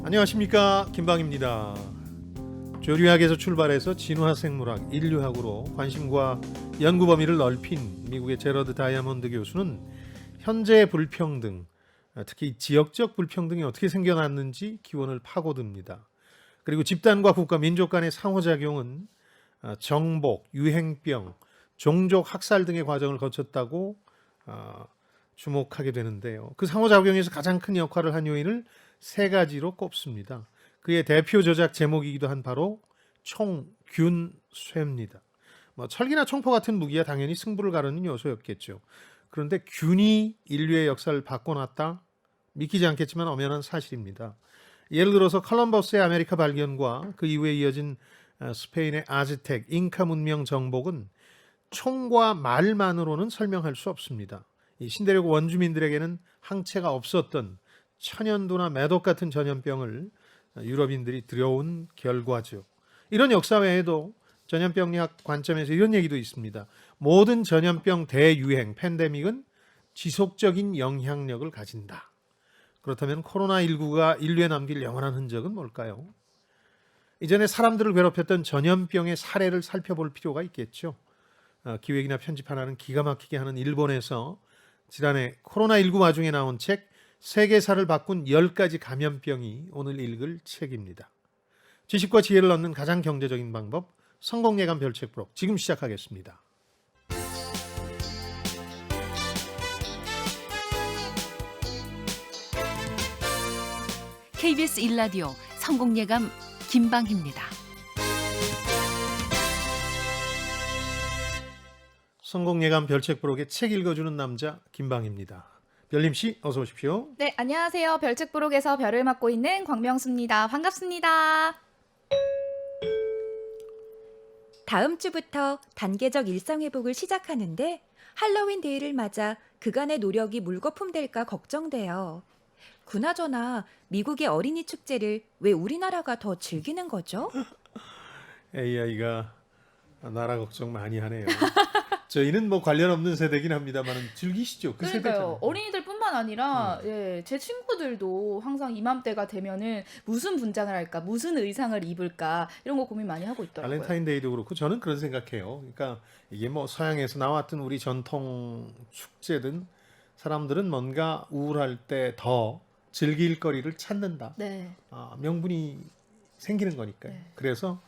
안녕하십니까, 김방입니다. 조류학에서 출발해서 진화생물학, 인류학으로 관심과 연구 범위를 넓힌 미국의 제러드 다이아몬드 교수는 현재 불평등, 특히 지역적 불평등이 어떻게 생겨났는지 기원을 파고듭니다. 그리고 집단과 국가, 민족 간의 상호작용은 정복, 유행병, 종족 학살 등의 과정을 거쳤다고 주목하게 되는데요. 그 상호작용에서 가장 큰 역할을 한 요인을 세 가지로 꼽습니다. 그의 대표 저작 제목이기도 한 바로 총균쇠입니다. 철기나 총포 같은 무기야 당연히 승부를 가르는 요소였겠죠. 그런데 균이 인류의 역사를 바꿔놨다? 믿기지 않겠지만 엄연한 사실입니다. 예를 들어서 컬럼버스의 아메리카 발견과 그 이후에 이어진 스페인의 아즈텍, 잉카 문명 정복은 총과 말만으로는 설명할 수 없습니다. 이 신대륙 원주민들에게는 항체가 없었던 천연두나 매독 같은 전염병을 유럽인들이 들여온 결과죠. 이런 역사 외에도 전염병학 관점에서 이런 얘기도 있습니다. 모든 전염병 대유행, 팬데믹은 지속적인 영향력을 가진다. 그렇다면 코로나19가 인류에 남길 영원한 흔적은 뭘까요? 이전에 사람들을 괴롭혔던 전염병의 사례를 살펴볼 필요가 있겠죠. 기획이나 편집 하나는 기가 막히게 하는 일본에서 지난해 코로나19 와중에 나온 책 세계사를 바꾼 10가지 감염병이 오늘 읽을 책입니다. 지식과 지혜를 얻는 가장 경제적인 방법, 성공예감 별책 부록 지금 시작하겠습니다. KBS 1라디오 성공예감 김방희입니다. 성공예감 별책 부록의 책 읽어주는 남자 김방희입니다. 별님 씨 어서 오십시오. 네, 안녕하세요. 별책부록에서 별을 맡고 있는 광명수입니다. 반갑습니다. 다음 주부터 단계적 일상회복을 시작하는데 할로윈 데이를 맞아 그간의 노력이 물거품 될까 걱정돼요. 그나저나 미국의 어린이 축제를 왜 우리나라가 더 즐기는 거죠? AI가 나라 걱정 많이 하네요. 저희는 관련 없는 세대긴 합니다만 즐기시죠. 그 그러니까요. 세대잖아요. 어린이들뿐만 아니라 제 친구들도 항상 이맘때가 되면은 무슨 분장을 할까, 무슨 의상을 입을까 이런 거 고민 많이 하고 있더라고요. 발렌타인데이도 그렇고 저는 그런 생각해요. 그러니까 이게 서양에서 나왔던 우리 전통 축제든 사람들은 뭔가 우울할 때 더 즐길 거리를 찾는다. 네. 명분이 생기는 거니까요. 네. 그래서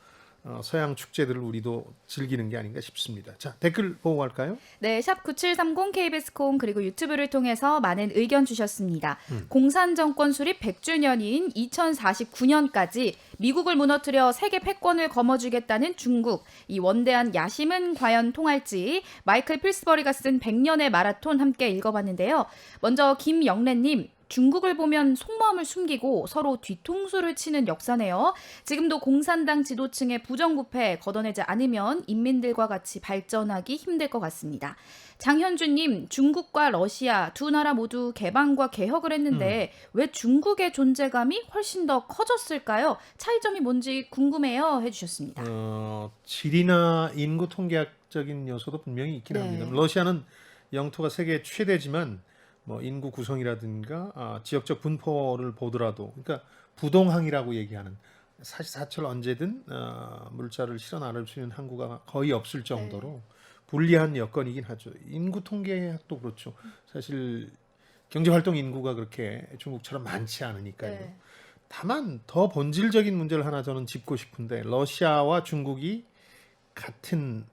서양 축제들을 우리도 즐기는 게 아닌가 싶습니다. 자, 댓글 보고 갈까요? 네, 샵 9730 KBS 콩 그리고 유튜브를 통해서 많은 의견 주셨습니다. 공산정권 수립 100주년인 2049년까지 미국을 무너뜨려 세계 패권을 거머쥐겠다는 중국. 이 원대한 야심은 과연 통할지 마이클 필스버리가 쓴 100년의 마라톤 함께 읽어봤는데요. 먼저 김영래님. 중국을 보면 속마음을 숨기고 서로 뒤통수를 치는 역사네요. 지금도 공산당 지도층의 부정부패 걷어내지 않으면 인민들과 같이 발전하기 힘들 것 같습니다. 장현주님, 중국과 러시아 두 나라 모두 개방과 개혁을 했는데 왜 중국의 존재감이 훨씬 더 커졌을까요? 차이점이 뭔지 궁금해요 해주셨습니다. 지리나 인구 통계학적인 요소도 분명히 있긴 네. 합니다. 러시아는 영토가 세계 최대지만 인구 구성이라든가 지역적 분포를 보더라도 그러니까 부동항이라고 얘기하는 사시사철 언제든 물자를 실어 나를 수 있는 항구가 거의 없을 정도로 불리한 여건이긴 하죠. 인구 통계학도 그렇죠. 사실 경제활동 인구가 그렇게 중국처럼 많지 않으니까요. 네. 다만 더 본질적인 문제를 하나 저는 짚고 싶은데 러시아와 중국이 같은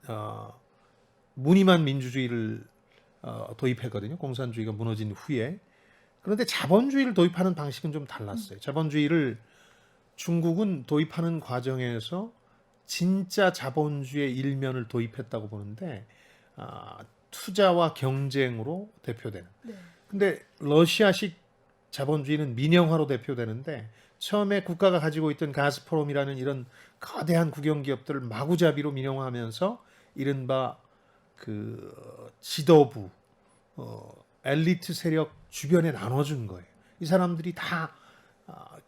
무늬만 민주주의를 도입했거든요. 공산주의가 무너진 후에. 그런데 자본주의를 도입하는 방식은 좀 달랐어요. 자본주의를 중국은 도입하는 과정에서 진짜 자본주의의 일면을 도입했다고 보는데 투자와 경쟁으로 대표되는. 근데 러시아식 자본주의는 민영화로 대표되는데 처음에 국가가 가지고 있던 가스프롬이라는 이런 거대한 국영기업들을 마구잡이로 민영화하면서 이른바 지도부, 엘리트 세력 주변에 나눠준 거예요. 이 사람들이 다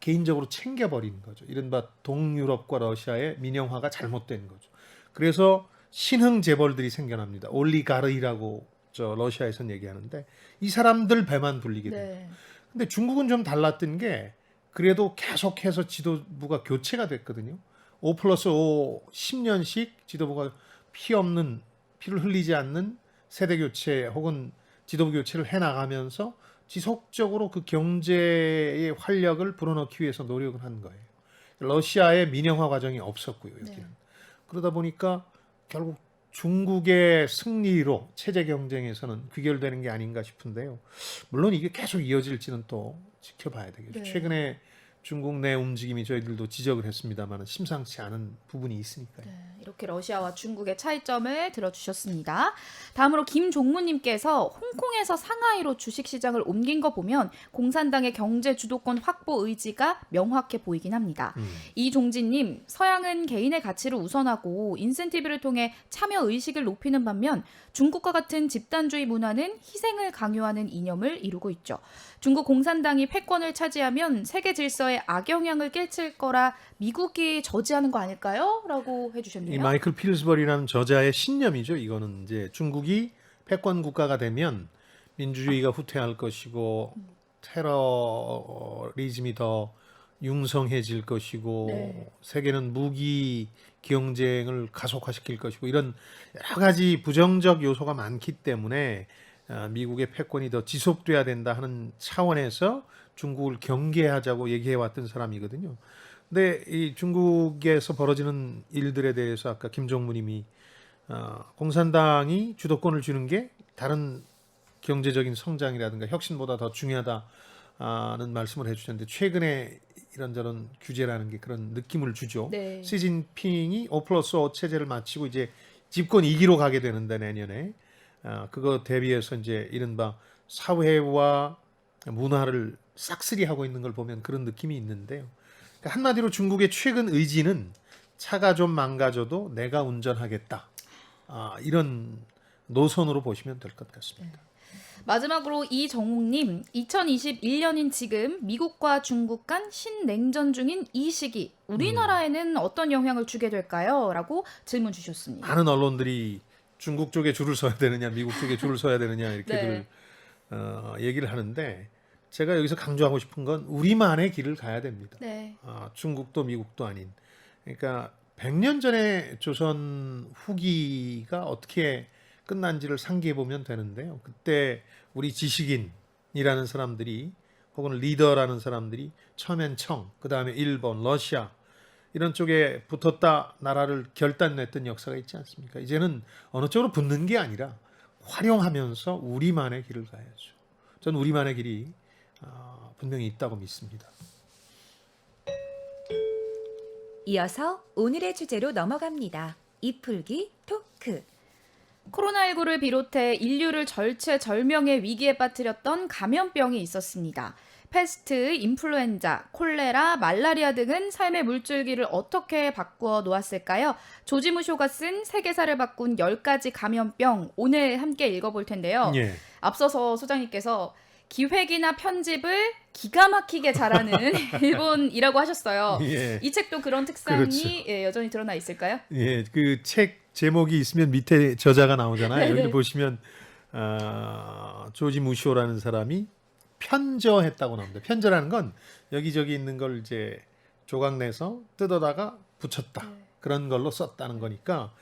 개인적으로 챙겨버린 거죠. 이른바 동유럽과 러시아의 민영화가 잘못된 거죠. 그래서 신흥 재벌들이 생겨납니다. 올리가르이라고 러시아에서는 얘기하는데 이 사람들 배만 불리게 돼요. 네. 근데 중국은 좀 달랐던 게 그래도 계속해서 지도부가 교체가 됐거든요. 5+5 10년씩 지도부가 피를 흘리지 않는 세대 교체 혹은 지도부 교체를 해나가면서 지속적으로 그 경제의 활력을 불어넣기 위해서 노력을 한 거예요. 러시아의 민영화 과정이 없었고요. 여기는. 네. 그러다 보니까 결국 중국의 승리로 체제 경쟁에서는 귀결되는 게 아닌가 싶은데요. 물론 이게 계속 이어질지는 또 지켜봐야 되겠죠. 네. 최근에 중국 내 움직임이 저희들도 지적을 했습니다만 심상치 않은 부분이 있으니까요. 네, 이렇게 러시아와 중국의 차이점을 들어주셨습니다. 다음으로 김종무님께서 홍콩에서 상하이로 주식시장을 옮긴 거 보면 공산당의 경제 주도권 확보 의지가 명확해 보이긴 합니다. 이종진님, 서양은 개인의 가치를 우선하고 인센티브를 통해 참여 의식을 높이는 반면 중국과 같은 집단주의 문화는 희생을 강요하는 이념을 이루고 있죠. 중국 공산당이 패권을 차지하면 세계 질서에 악영향을 끼칠 거라 미국이 저지하는 거 아닐까요? 라고 이 해주셨네요. 마이클 필스버리라는 저자의 신념이죠. 이거는 이제 중국이 패권 국가가 되면 민주주의가 후퇴할 것이고 테러리즘이 더 융성해질 것이고 네. 세계는 무기 경쟁을 가속화시킬 것이고 이런 여러 가지 부정적 요소가 많기 때문에 미국의 패권이 더 지속돼야 된다 하는 차원에서 중국을 경계하자고 얘기해왔던 사람이거든요. 근데 이 중국에서 벌어지는 일들에 대해서 아까 김종무님이 공산당이 주도권을 주는 게 다른 경제적인 성장이라든가 혁신보다 더 중요하다는 말씀을 해주셨는데 최근에 이런저런 규제라는 게 그런 느낌을 주죠. 네. 시진핑이 5+5 체제를 마치고 이제 집권 2기로 가게 되는데 내년에 그거 대비해서 이제 이른바 사회와 문화를 싹쓸이하고 있는 걸 보면 그런 느낌이 있는데요. 그러니까 한마디로 중국의 최근 의지는 차가 좀 망가져도 내가 운전하겠다. 이런 노선으로 보시면 될 것 같습니다. 마지막으로 이정욱님, 2021년인 지금 미국과 중국 간 신냉전 중인 이 시기 우리나라에는 어떤 영향을 주게 될까요? 라고 질문 주셨습니다. 많은 언론들이 중국 쪽에 줄을 서야 되느냐, 미국 쪽에 줄을 서야 되느냐 이렇게들 얘기를 하는데 제가 여기서 강조하고 싶은 건 우리만의 길을 가야 됩니다. 네. 중국도 미국도 아닌. 그러니까 100년 전에 조선 후기가 어떻게 끝난지를 상기해 보면 되는데요. 그때 우리 지식인이라는 사람들이 혹은 리더라는 사람들이 처음엔 청, 그 다음에 일본, 러시아 이런 쪽에 붙었다 나라를 결단냈던 역사가 있지 않습니까? 이제는 어느 쪽으로 붙는 게 아니라 활용하면서 우리만의 길을 가야죠. 전 우리만의 길이 분명히 있다고 믿습니다. 이어서 오늘의 주제로 넘어갑니다. 이풀기 토크. 코로나19를 비롯해 인류를 절체절명의 위기에 빠뜨렸던 감염병이 있었습니다. 패스트, 인플루엔자, 콜레라, 말라리아 등은 삶의 물줄기를 어떻게 바꾸어 놓았을까요? 조지무쇼가 쓴 세계사를 바꾼 10가지 감염병, 오늘 함께 읽어볼 텐데요. 예. 앞서서 소장님께서 기획이나 편집을 기가 막히게 잘하는 일본이라고 하셨어요. 예. 이 책도 그런 특성이 그렇죠. 여전히 드러나 있을까요? 예, 그 책 제목이 있으면 밑에 저자가 나오잖아요. 네네. 여기 보시면 조지 무쇼라는 사람이 편저했다고 나옵니다. 편저라는 건 여기저기 있는 걸 이제 조각 내서 뜯어다가 붙였다. 그런 걸로 썼다는 거니까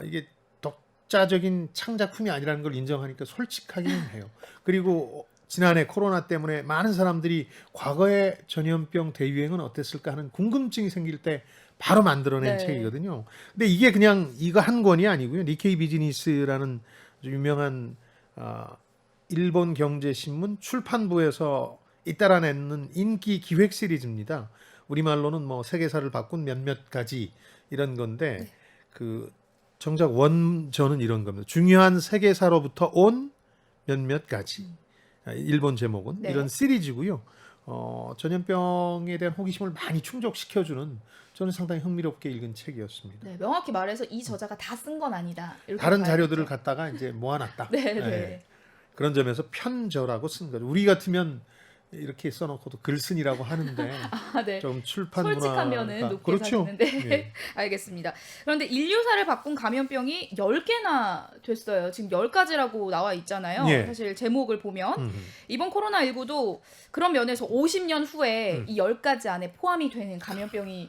이게 독자적인 창작품이 아니라는 걸 인정하니까 솔직하기는 해요. 그리고 지난해 코로나 때문에 많은 사람들이 과거의 전염병 대유행은 어땠을까 하는 궁금증이 생길 때 바로 만들어낸 네. 책이거든요. 근데 이게 그냥 이거 한 권이 아니고요. 니케이 비즈니스라는 아주 유명한 일본 경제신문 출판부에서 잇따라 내는 인기 기획 시리즈입니다. 우리말로는 뭐 세계사를 바꾼 몇몇 가지 이런 건데 그 정작 원저는 이런 겁니다. 중요한 세계사로부터 온 몇몇 가지. 일본 제목은 네. 이런 시리즈고요. 전염병에 대한 호기심을 많이 충족시켜주는 저는 상당히 흥미롭게 읽은 책이었습니다. 네, 명확히 말해서 이 저자가 다 쓴 건 아니다. 이렇게 다른 봐야겠죠. 자료들을 갖다가 이제 모아놨다. 네, 예. 네. 그런 점에서 편저라고 쓴 거죠. 우리 같으면 이렇게 써놓고도 글쓴이라고 하는데 아, 네. 좀 출판 솔직하면은 문화가 높게 그렇죠. 사시는데 예. 알겠습니다. 그런데 인류사를 바꾼 감염병이 10개나 됐어요. 지금 10가지라고 나와 있잖아요. 예. 사실 제목을 보면 음. 이번 코로나19도 그런 면에서 50년 후에 이 10가지 안에 포함이 되는 감염병이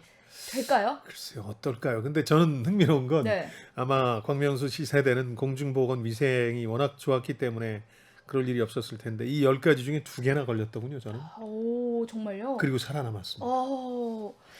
될까요? 글쎄요, 어떨까요? 근데 저는 흥미로운 건 네. 아마 광명수 씨 세대는 공중보건 위생이 워낙 좋았기 때문에 그럴 일이 없었을 텐데 이 10가지 중에 2개나 걸렸더군요, 저는. 오, 정말요? 그리고 살아남았습니다.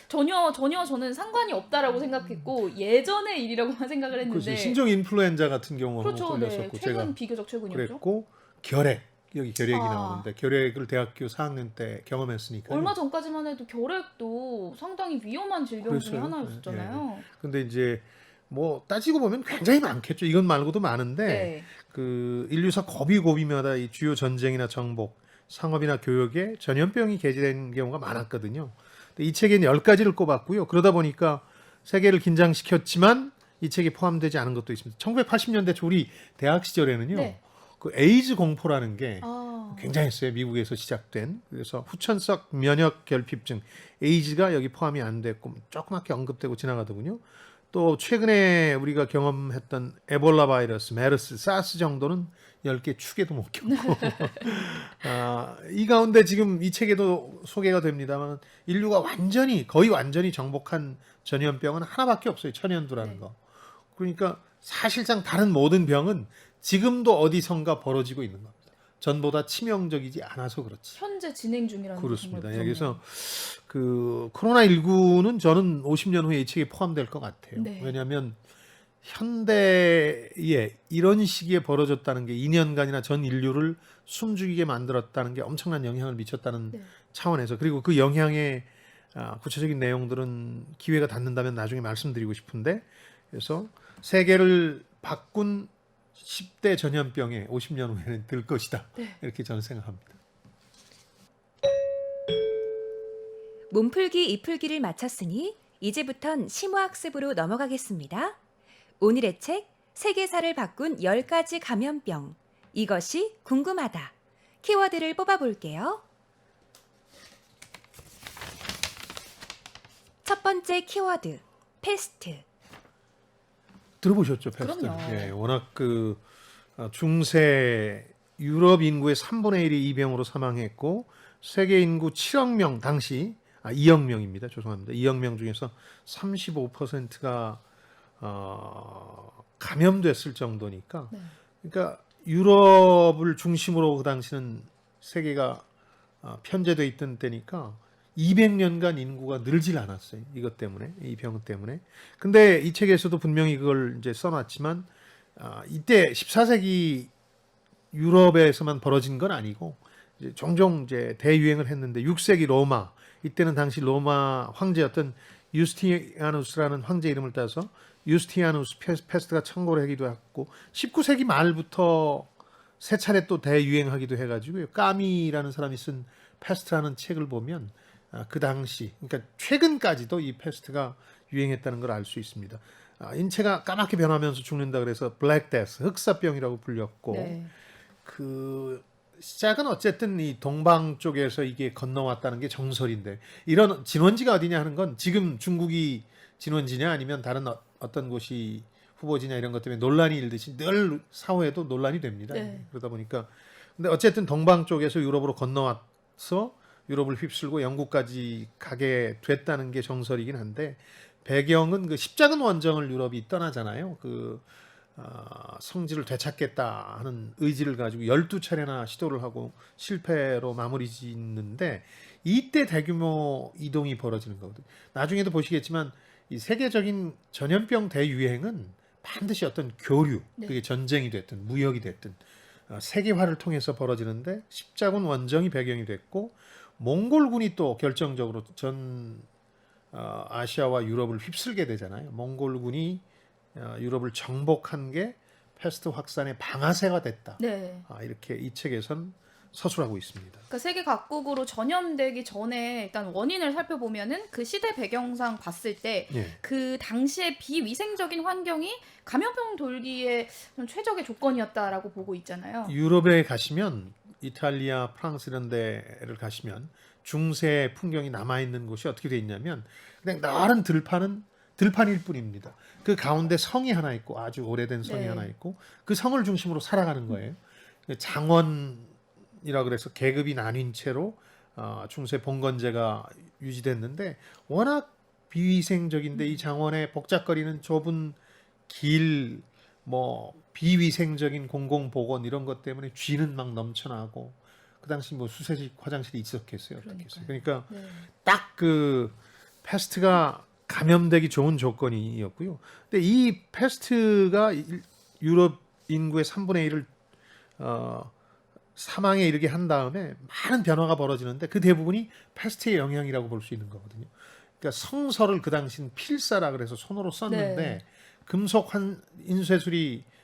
전혀 저는 상관이 없다라고 생각했고 예전의 일이라고만 생각을 그렇죠. 했는데 신종 인플루엔자 같은 경우 그렇죠. 한번 네. 걸렸었고 최근 제가 비교적 최근이었죠. 그랬고 결핵 여기 결핵이 아. 나오는데 결핵을 대학교 4학년 때 경험했으니까. 얼마 전까지만 해도 결핵도 상당히 위험한 질병 중에 그랬어요. 하나였었잖아요. 근데 이제 뭐 따지고 보면 굉장히 많겠죠. 이건 말고도 많은데 네. 그 인류사 고비고비마다 이 주요 전쟁이나 정복, 상업이나 교역에 전염병이 게재된 경우가 많았거든요. 근데 이 책에는 10가지를 꼽았고요. 그러다 보니까 세계를 긴장시켰지만 이 책에 포함되지 않은 것도 있습니다. 1980년대 우리 대학 시절에는요. 네. 그 에이즈 공포라는 게 아, 굉장했어요. 미국에서 시작된. 그래서 후천성 면역 결핍증 에이즈가 여기 포함이 안 됐고 조그맣게 언급되고 지나가더군요. 또 최근에 우리가 경험했던 에볼라 바이러스, 메르스, 사스 정도는 10개 축에도 못 겪고 이 가운데 지금 이 책에도 소개가 됩니다만 인류가 거의 완전히 정복한 전염병은 하나밖에 없어요. 천연두라는 네. 거. 그러니까 사실상 다른 모든 병은 지금도 어디선가 벌어지고 있는 겁니다. 전보다 치명적이지 않아서 그렇지. 현재 진행 중이라는 게 그렇습니다. 정말 여기서 그 코로나19는 저는 50년 후에 이 책에 포함될 것 같아요. 네. 왜냐하면 현대에 이런 시기에 벌어졌다는 게 2년간이나 전 인류를 숨죽이게 만들었다는 게 엄청난 영향을 미쳤다는 네. 차원에서 그리고 그 영향의 구체적인 내용들은 기회가 닿는다면 나중에 말씀드리고 싶은데 그래서 세계를 바꾼 10대 전염병에 50년 후에는 들 것이다. 네. 이렇게 저는 생각합니다. 몸풀기 이풀기를 마쳤으니 이제부턴 심화학습으로 넘어가겠습니다. 오늘의 책 세계사를 바꾼 10가지 감염병. 이것이 궁금하다. 키워드를 뽑아볼게요. 첫 번째 키워드 패스트. 들어보셨죠, 패스트? 그럼요. 예, 워낙 그 중세 유럽 인구의 3분의 1이 이 병으로 사망했고 세계 인구 7억 명 당시 2억 명입니다. 죄송합니다. 2억 명 중에서 35%가 감염됐을 정도니까 네. 그러니까 유럽을 중심으로 그 당시는 세계가 편제돼 있던 때니까 200년간 인구가 늘질 않았어요. 이것 때문에, 이 병 때문에. 근데 이 책에서도 분명히 그걸 이제 써놨지만 이때 14세기 유럽에서만 벌어진 건 아니고 이제 종종 이제 대유행을 했는데 6세기 로마 이때는 당시 로마 황제였던 유스티아누스라는 황제 이름을 따서 유스티아누스 패스트가 청고를 하기도 했고 19세기 말부터 세 차례 또 대유행하기도 해가지고요. 까미라는 사람이 쓴 패스트라는 책을 보면 그 당시 그러니까 최근까지도 이 패스트가 유행했다는 걸 알 수 있습니다. 인체가 까맣게 변하면서 죽는다 그래서 블랙 데스 흑사병이라고 불렸고 네. 그 시작은 어쨌든 이 동방 쪽에서 이게 건너왔다는 게 정설인데 이런 진원지가 어디냐 하는 건 지금 중국이 진원지냐 아니면 다른 어떤 곳이 후보지냐 이런 것 때문에 논란이 일듯이 늘 사후에도 논란이 됩니다. 네. 그러다 보니까 근데 어쨌든 동방 쪽에서 유럽으로 건너와서 유럽을 휩쓸고 영국까지 가게 됐다는 게 정설이긴 한데 배경은 그 십자군 원정을 유럽이 떠나잖아요. 그 성지를 되찾겠다 하는 의지를 가지고 12차례나 시도를 하고 실패로 마무리 짓는데 이때 대규모 이동이 벌어지는 거거든요. 나중에도 보시겠지만 이 세계적인 전염병 대유행은 반드시 어떤 교류, 네. 그게 전쟁이 됐든 무역이 됐든 세계화를 통해서 벌어지는데 십자군 원정이 배경이 됐고 몽골군이 또 결정적으로 전 아시아와 유럽을 휩쓸게 되잖아요. 몽골군이 유럽을 정복한 게 패스트 확산의 방아쇠가 됐다. 네. 이렇게 이 책에선 서술하고 있습니다. 그러니까 세계 각국으로 전염되기 전에 일단 원인을 살펴보면은 그 시대 배경상 봤을 때 그 예. 당시의 비위생적인 환경이 감염병 돌기에 좀 최적의 조건이었다라고 보고 있잖아요. 유럽에 가시면 이탈리아, 프랑스 이런 데를 가시면 중세 풍경이 남아 있는 곳이 어떻게 돼 있냐면 그냥 나른 들판일 뿐입니다. 그 가운데 성이 하나 있고 아주 오래된 성이 네. 하나 있고 그 성을 중심으로 살아가는 거예요. 장원이라 그래서 계급이 나뉜 채로 중세 봉건제가 유지됐는데 워낙 비위생적인데 이 장원의 복잡거리는 좁은 길, 뭐 비위생적인 공공보건 이런 것 때문에 쥐는 막 넘쳐나고 그 당시 뭐 수세식 화장실이 있었겠어요. 어떻겠어요. 그러니까 네. 딱 그 패스트가 감염되기 좋은 조건이었고요. 근데 이 패스트가 유럽 인구의 3분의 1을 사망에 이르게 한 다음에 많은 변화가 벌어지는데 그 대부분이 패스트의 영향이라고 볼 수 있는 거거든요. 그러니까 성서를 그 당시는 필사라 그래서 손으로 썼는데 네. 금속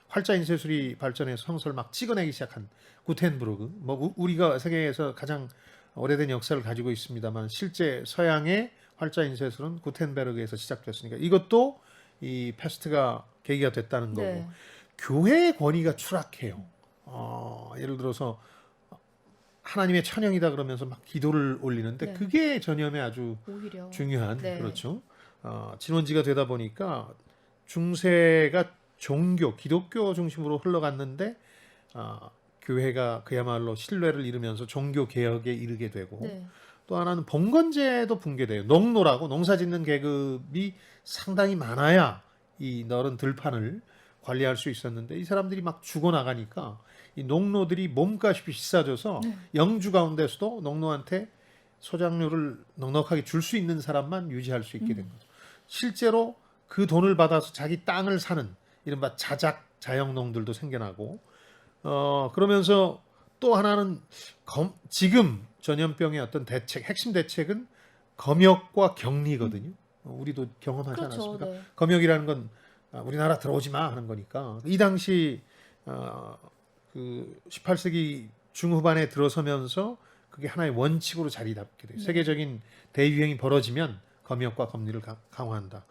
활자 인쇄술이 발전해서 성서를 막 찍어내기 시작한 구텐브르크. 뭐 우리가 세계에서 가장 오래된 역사를 가지고 있습니다만 실제 서양의 활자 인쇄술은 구텐베르그에서 시작됐으니까 이것도 이 패스트가 계기가 됐다는 거고 네. 교회의 권위가 추락해요. 예를 들어서 하나님의 천영이다 그러면서 막 기도를 올리는데 네. 그게 전염에 아주 오히려 중요한 네. 그렇죠. 진원지가 되다 보니까 중세가 종교, 기독교 중심으로 흘러갔는데 교회가 그야말로 신뢰를 잃으면서 종교 개혁에 이르게 되고 네. 또 하나는 봉건제도 붕괴돼요. 농노라고 농사짓는 계급이 상당히 많아야 이 넓은 들판을 관리할 수 있었는데 이 사람들이 막 죽어나가니까 이 농노들이 몸값이 비싸져서 네. 영주 가운데서도 농노한테 소작료를 넉넉하게 줄 수 있는 사람만 유지할 수 있게 된 거죠. 실제로 그 돈을 받아서 자기 땅을 사는 이른바 자영농들도 생겨나고 그러면서 또 하나는 지금 전염병의 어떤 핵심 대책은 검역과 격리거든요. 우리도 경험하지 그렇죠. 않았습니까? 네. 검역이라는 건 우리나라 들어오지 마 하는 거니까 이 당시 그 18세기 중후반에 들어서면서 그게 하나의 원칙으로 자리 잡게 돼요. 네. 세계적인 대유행이 벌어지면 검역과 격리를 강화한다.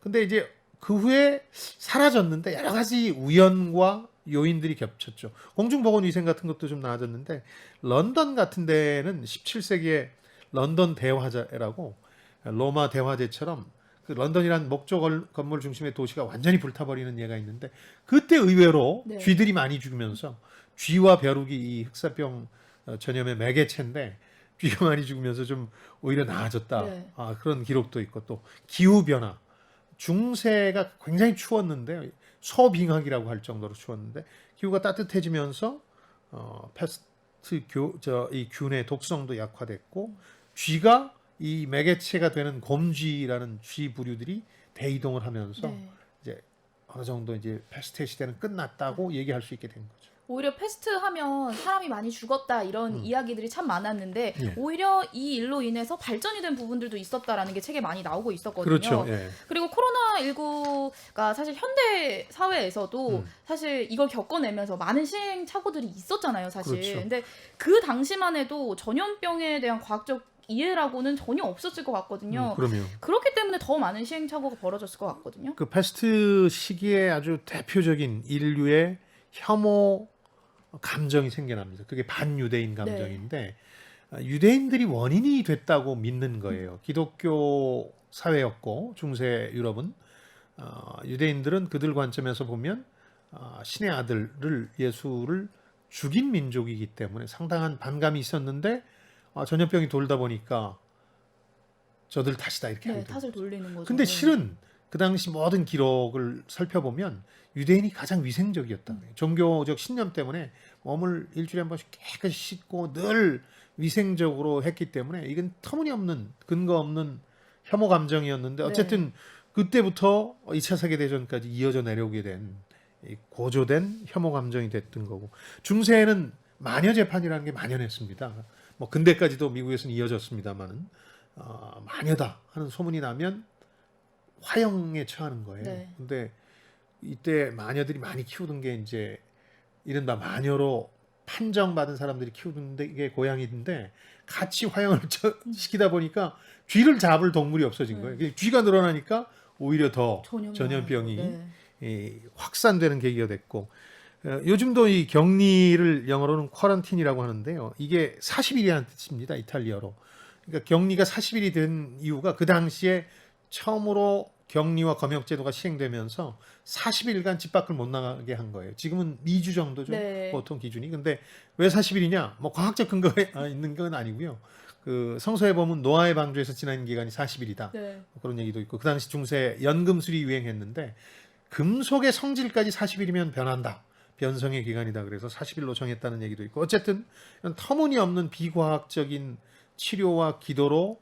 근데 이제 그 후에 사라졌는데 여러 가지 우연과 요인들이 겹쳤죠. 공중보건위생 같은 것도 좀 나아졌는데 런던 같은 데는 17세기에 런던 대화제라고 로마 대화제처럼 그 런던이란 목조 건물 중심의 도시가 완전히 불타버리는 예가 있는데 그때 의외로 네. 쥐들이 많이 죽으면서 쥐와 벼룩이 이 흑사병 전염의 매개체인데 쥐가 많이 죽으면서 좀 오히려 나아졌다. 네. 그런 기록도 있고 또 기후변화. 중세가 굉장히 추웠는데 소빙하기라고 할 정도로 추웠는데 기후가 따뜻해지면서 패스트 이 균의 독성도 약화됐고 쥐가 이 매개체가 되는 곰쥐라는 쥐 부류들이 대이동을 하면서 네. 이제 어느 정도 이제 패스트 시대는 끝났다고 얘기할 수 있게 된 거죠. 오히려 패스트 하면 사람이 많이 죽었다 이런 이야기들이 참 많았는데 예. 오히려 이 일로 인해서 발전이 된 부분들도 있었다라는 게 책에 많이 나오고 있었거든요. 그렇죠. 예. 그리고 코로나19가 사실 현대 사회에서도 음. 사실 이걸 겪어내면서 많은 시행착오들이 있었잖아요, 사실. 그렇죠. 근데 그 당시만 해도 전염병에 대한 과학적 이해라고는 전혀 없었을 것 같거든요. 그럼요. 그렇기 때문에 더 많은 시행착오가 벌어졌을 것 같거든요. 그 패스트 시기에 아주 대표적인 인류의 혐오 감정이 생겨납니다. 그게 반유대인 감정인데 유대인들이 원인이 됐다고 믿는 거예요. 기독교 사회였고 중세 유럽은 유대인들은 그들 관점에서 보면 신의 아들을 예수를 죽인 민족이기 때문에 상당한 반감이 있었는데 전염병이 돌다 보니까 저들 탓이다 이렇게 네, 하게 됩니다. 탓을 돌리는 거죠. 근데 네. 실은 그 당시 모든 기록을 살펴보면 유대인이 가장 위생적이었다. 종교적 신념 때문에 몸을 일주일에 한 번씩 깨끗이 씻고 늘 위생적으로 했기 때문에 이건 터무니없는 근거 없는 혐오 감정이었는데 어쨌든 그때부터 2차 세계대전까지 이어져 내려오게 된 고조된 혐오 감정이 됐던 거고 중세에는 마녀 재판이라는 게 만연했습니다. 뭐 근대까지도 미국에서는 이어졌습니다만은 마녀다 하는 소문이 나면 화형에 처하는 거예요. 네. 근데 이때 마녀들이 많이 키우던 게 이제 이른바 마녀로 판정받은 사람들이 키우는 게 고양이인데 같이 화형을 시키다 보니까 쥐를 잡을 동물이 없어진 거예요. 쥐가 늘어나니까 오히려 더 전염병이 네. 확산되는 계기가 됐고 요즘도 이 격리를 영어로는 쿼런틴이라고 하는데요. 이게 40일이라는 뜻입니다. 이탈리아로. 그러니까 격리가 40일이 된 이유가 그 당시에 처음으로 격리와 검역 제도가 시행되면서 40일간 집 밖을 못 나가게 한 거예요. 지금은 2주 정도죠. 네. 보통 기준이. 근데 왜 40일이냐? 뭐 과학적 근거가 있는 건 아니고요. 그 성서에 보면 노아의 방주에서 지난 기간이 40일이다. 네. 그런 얘기도 있고 그 당시 중세 연금술이 유행했는데 금속의 성질까지 40일이면 변한다. 변성의 기간이다. 그래서 40일로 정했다는 얘기도 있고 어쨌든 이런 터무니없는 비과학적인 치료와 기도로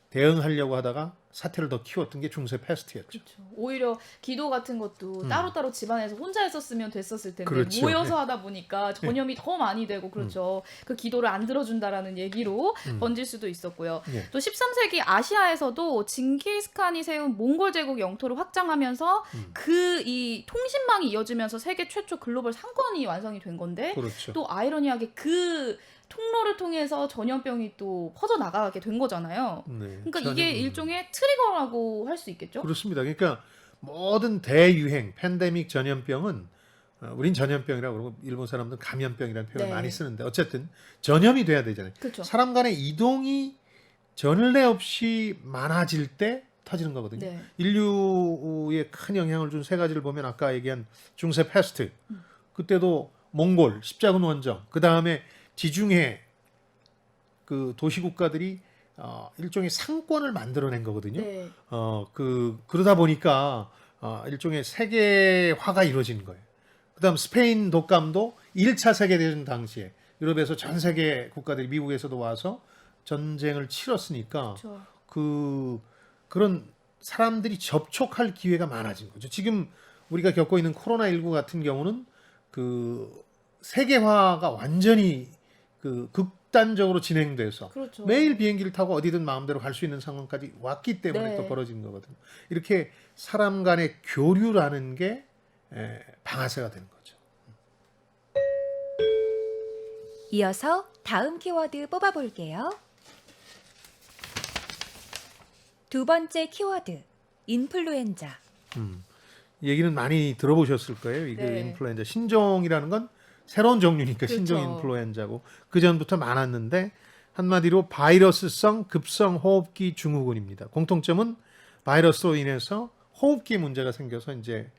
대응하려고 하다가 사태를 더 키웠던 게 중세 패스트였죠. 그렇죠. 오히려 기도 같은 것도 따로따로 집안에서 혼자 했었으면 됐었을 텐데 그렇죠. 모여서 하다 보니까 전염이 더 많이 되고 그렇죠. 그 기도를 안 들어준다라는 얘기로 번질 수도 있었고요. 예. 또 13세기 아시아에서도 징기스칸이 세운 몽골 제국 영토를 확장하면서 그 이 통신망이 이어지면서 세계 최초 글로벌 상권이 완성이 된 건데 그렇죠. 또 아이러니하게 그 통로를 통해서 전염병이 또 퍼져 나가게 된 거잖아요. 네, 그러니까 전혀, 이게 일종의 트리거라고 할 수 있겠죠? 그렇습니다. 그러니까 모든 대유행, 팬데믹 전염병은 우린 전염병이라고 그러고 일본 사람들은 감염병이라는 표현을 네. 많이 쓰는데 어쨌든 전염이 돼야 되잖아요. 그렇죠. 사람 간의 이동이 전례 없이 많아질 때 터지는 거거든요. 네. 인류에 큰 영향을 준 세 가지를 보면 아까 얘기한 중세 패스트, 그때도 몽골, 십자군 원정, 그 다음에 지중해 그 도시 국가들이 일종의 상권을 만들어낸 거거든요. 네. 그러다 보니까 일종의 세계화가 이루어지는 거예요. 그다음 스페인 독감도 1차 세계대전 당시에 유럽에서 전 세계 국가들이 미국에서도 와서 전쟁을 치렀으니까 그렇죠. 그런 사람들이 접촉할 기회가 많아진 거죠. 지금 우리가 겪고 있는 코로나19 같은 경우는 그 세계화가 완전히 그 극단적으로 진행돼서 그렇죠. 매일 비행기를 타고 어디든 마음대로 갈 수 있는 상황까지 왔기 때문에 네. 또 벌어진 거거든요. 이렇게 사람 간의 교류라는 게 방아쇠가 되는 거죠. 이어서 다음 키워드 뽑아볼게요. 두 번째 키워드, 인플루엔자. 얘기는 많이 들어보셨을 거예요. 이게 네. 인플루엔자 신종이라는 건 새로운 종류니까 그렇죠. 신종 인플루엔자고 그 전부터 많았는데 한마디로 바이러스성 급성 호흡기 증후군입니다. 공통점은 바이러스로 인해서 호흡기 문제가 생겨서 이제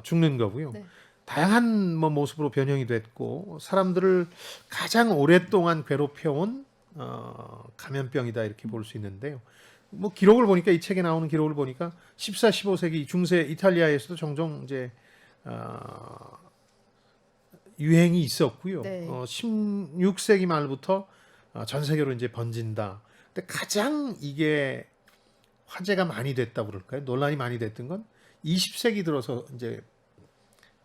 죽는 거고요. 네. 다양한 모습으로 변형이 됐고 사람들을 가장 오랫동안 괴롭혀온 감염병이다 이렇게 볼 수 있는데요. 뭐 기록을 보니까 이 책에 나오는 기록을 보니까 14, 15세기 중세 이탈리아에서도 종종 이제 유행이 있었고요. 네. 16세기 말부터 전 세계로 이제 번진다. 근데 가장 이게 화제가 많이 됐다고 그럴까요? 논란이 많이 됐던 건 20세기 들어서 이제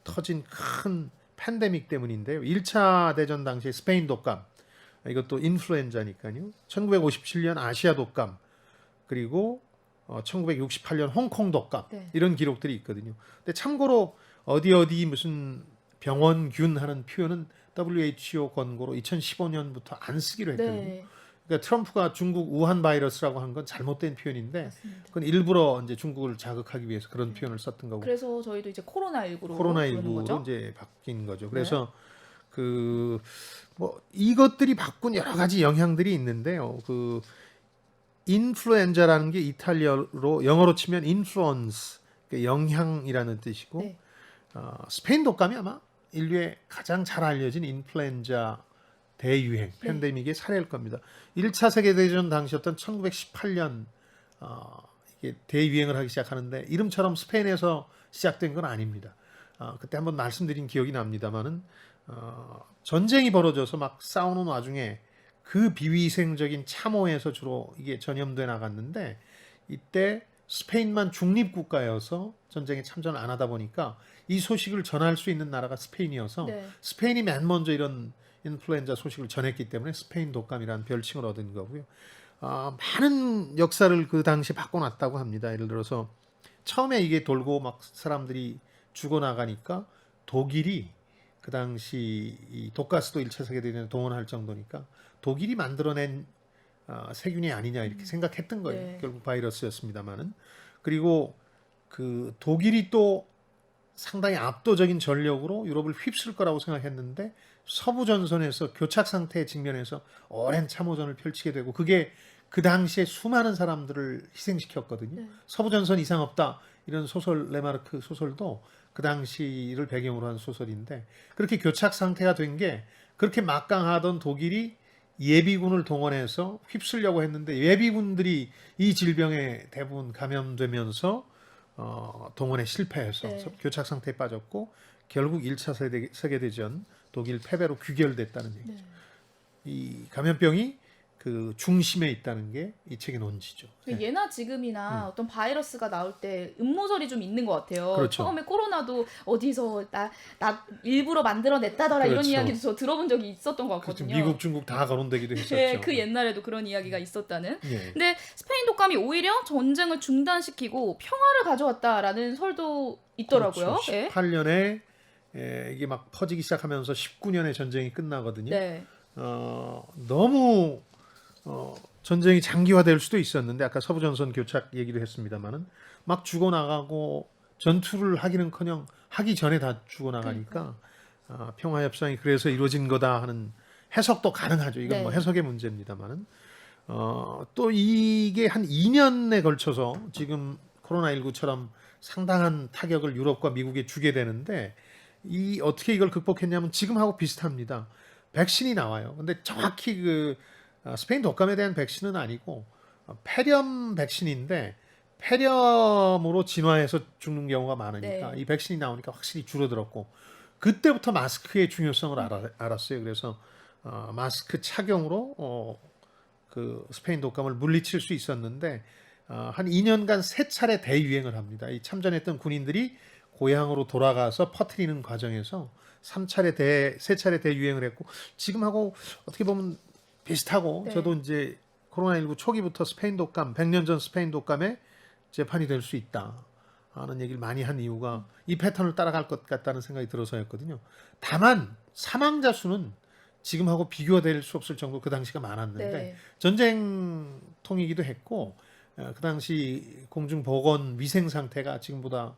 터진 큰 팬데믹 때문인데요. 1차 대전 당시에 스페인 독감, 이것도 인플루엔자니까요. 1957년 아시아 독감, 그리고 1968년 홍콩 독감 네. 이런 기록들이 있거든요. 근데 참고로 어디 무슨 병원균 하는 표현은 WHO 권고로 2015년부터 안 쓰기로 했거든요. 네. 그러니까 트럼프가 중국 우한 바이러스라고 한 건 잘못된 표현인데 맞습니다. 그건 일부러 이제 중국을 자극하기 위해서 그런 표현을 썼던 거고 그래서 저희도 이제 코로나19로 부르는 코로나19로 거죠. 이제 바뀐 거죠. 그래서 뭐 이것들이 바꾼 여러 가지 영향들이 있는데요. 인플루엔자라는 게 이탈리아로 영어로 치면 인플루언스, 그러니까 영향이라는 뜻이고 네. 스페인 독감이 아마 인류에 가장 잘 알려진 인플루엔자 대유행 팬데믹의 사례일 겁니다. 1차 세계대전 당시였던 1918년 이게 대유행을 하기 시작하는데 이름처럼 스페인에서 시작된 건 아닙니다. 그때 한번 말씀드린 기억이 납니다만은 전쟁이 벌어져서 막 싸우는 와중에 그 비위생적인 참호에서 주로 이게 전염돼 나갔는데 이때 스페인만 중립국가여서 전쟁에 참전을 안 하다 보니까 이 소식을 전할 수 있는 나라가 스페인이어서 네. 스페인이 맨 먼저 이런 인플루엔자 소식을 전했기 때문에 스페인 독감이라는 별칭을 얻은 거고요. 많은 역사를 그 당시 바꿔놨다고 합니다. 예를 들어서 처음에 이게 돌고 막 사람들이 죽어나가니까 독일이 그 당시 이 독가스도 1차 세계대전에 동원할 정도니까 독일이 만들어낸 세균이 아니냐 이렇게 생각했던 거예요. 네. 결국 바이러스였습니다만은. 그리고 그 독일이 또 상당히 압도적인 전력으로 유럽을 휩쓸 거라고 생각했는데 서부 전선에서 교착 상태에 직면해서 오랜 참호전을 펼치게 되고 그게 그 당시에 수많은 사람들을 희생시켰거든요. 네. 서부 전선 이상 없다 이런 소설 레마르크 소설도 그 당시를 배경으로 한 소설인데 그렇게 교착 상태가 된 게 그렇게 막강하던 독일이 예비군을 동원해서 휩쓸려고 했는데 예비군들이 이 질병에 대부분 감염되면서 동원에 실패해서 네. 교착 상태에 빠졌고 결국 1차 세계대전 독일 패배로 귀결됐다는 얘기죠. 네. 이 감염병이 그 중심에 있다는 게 이 책의 논지죠. 네. 예나 지금이나 어떤 바이러스가 나올 때 음모설이 좀 있는 것 같아요. 그렇죠. 처음에 코로나도 어디서 나 일부러 만들어냈다더라 이런 그렇죠. 이야기도 저 들어본 적이 있었던 것 그렇죠. 같거든요. 미국, 중국 다 거론되기도 했었죠. 네, 그 옛날에도 그런 이야기가 있었다는. 예. 근데 스페인 독감이 오히려 전쟁을 중단시키고 평화를 가져왔다라는 설도 있더라고요. 그렇죠. 예. 18년에 이게 막 퍼지기 시작하면서 19년에 전쟁이 끝나거든요. 네. 너무 전쟁이 장기화될 수도 있었는데 아까 서부전선 교착 얘기도 했습니다만은 막 죽어나가고 전투를 하기는커녕 하기 전에 다 죽어나가니까 평화 협상이 그래서 이루어진 거다 하는 해석도 가능하죠. 이건 네. 뭐 해석의 문제입니다만은 또 이게 한 2년에 걸쳐서 지금 코로나19처럼 상당한 타격을 유럽과 미국에 주게 되는데 이 어떻게 이걸 극복했냐면 지금하고 비슷합니다. 백신이 나와요. 근데 정확히 그 스페인 독감에 대한 백신은 아니고 폐렴 백신인데 폐렴으로 진화해서 죽는 경우가 많으니까 네. 이 백신이 나오니까 확실히 줄어들었고 그때부터 마스크의 중요성을 알았어요. 그래서 마스크 착용으로 그 스페인 독감을 물리칠 수 있었는데 한 2년간 3차례 대유행을 합니다. 이 참전했던 군인들이 고향으로 돌아가서 퍼뜨리는 과정에서 3차례 대유행을 했고 지금하고 어떻게 보면 비슷하고 네. 저도 이제 코로나19 초기부터 스페인 독감 100년 전 스페인 독감에 재판이 될 수 있다 하는 얘기를 많이 한 이유가 이 패턴을 따라갈 것 같다는 생각이 들어서였거든요. 다만 사망자 수는 지금하고 비교될 수 없을 정도 그 당시가 많았는데 네. 전쟁통이기도 했고 그 당시 공중보건 위생 상태가 지금보다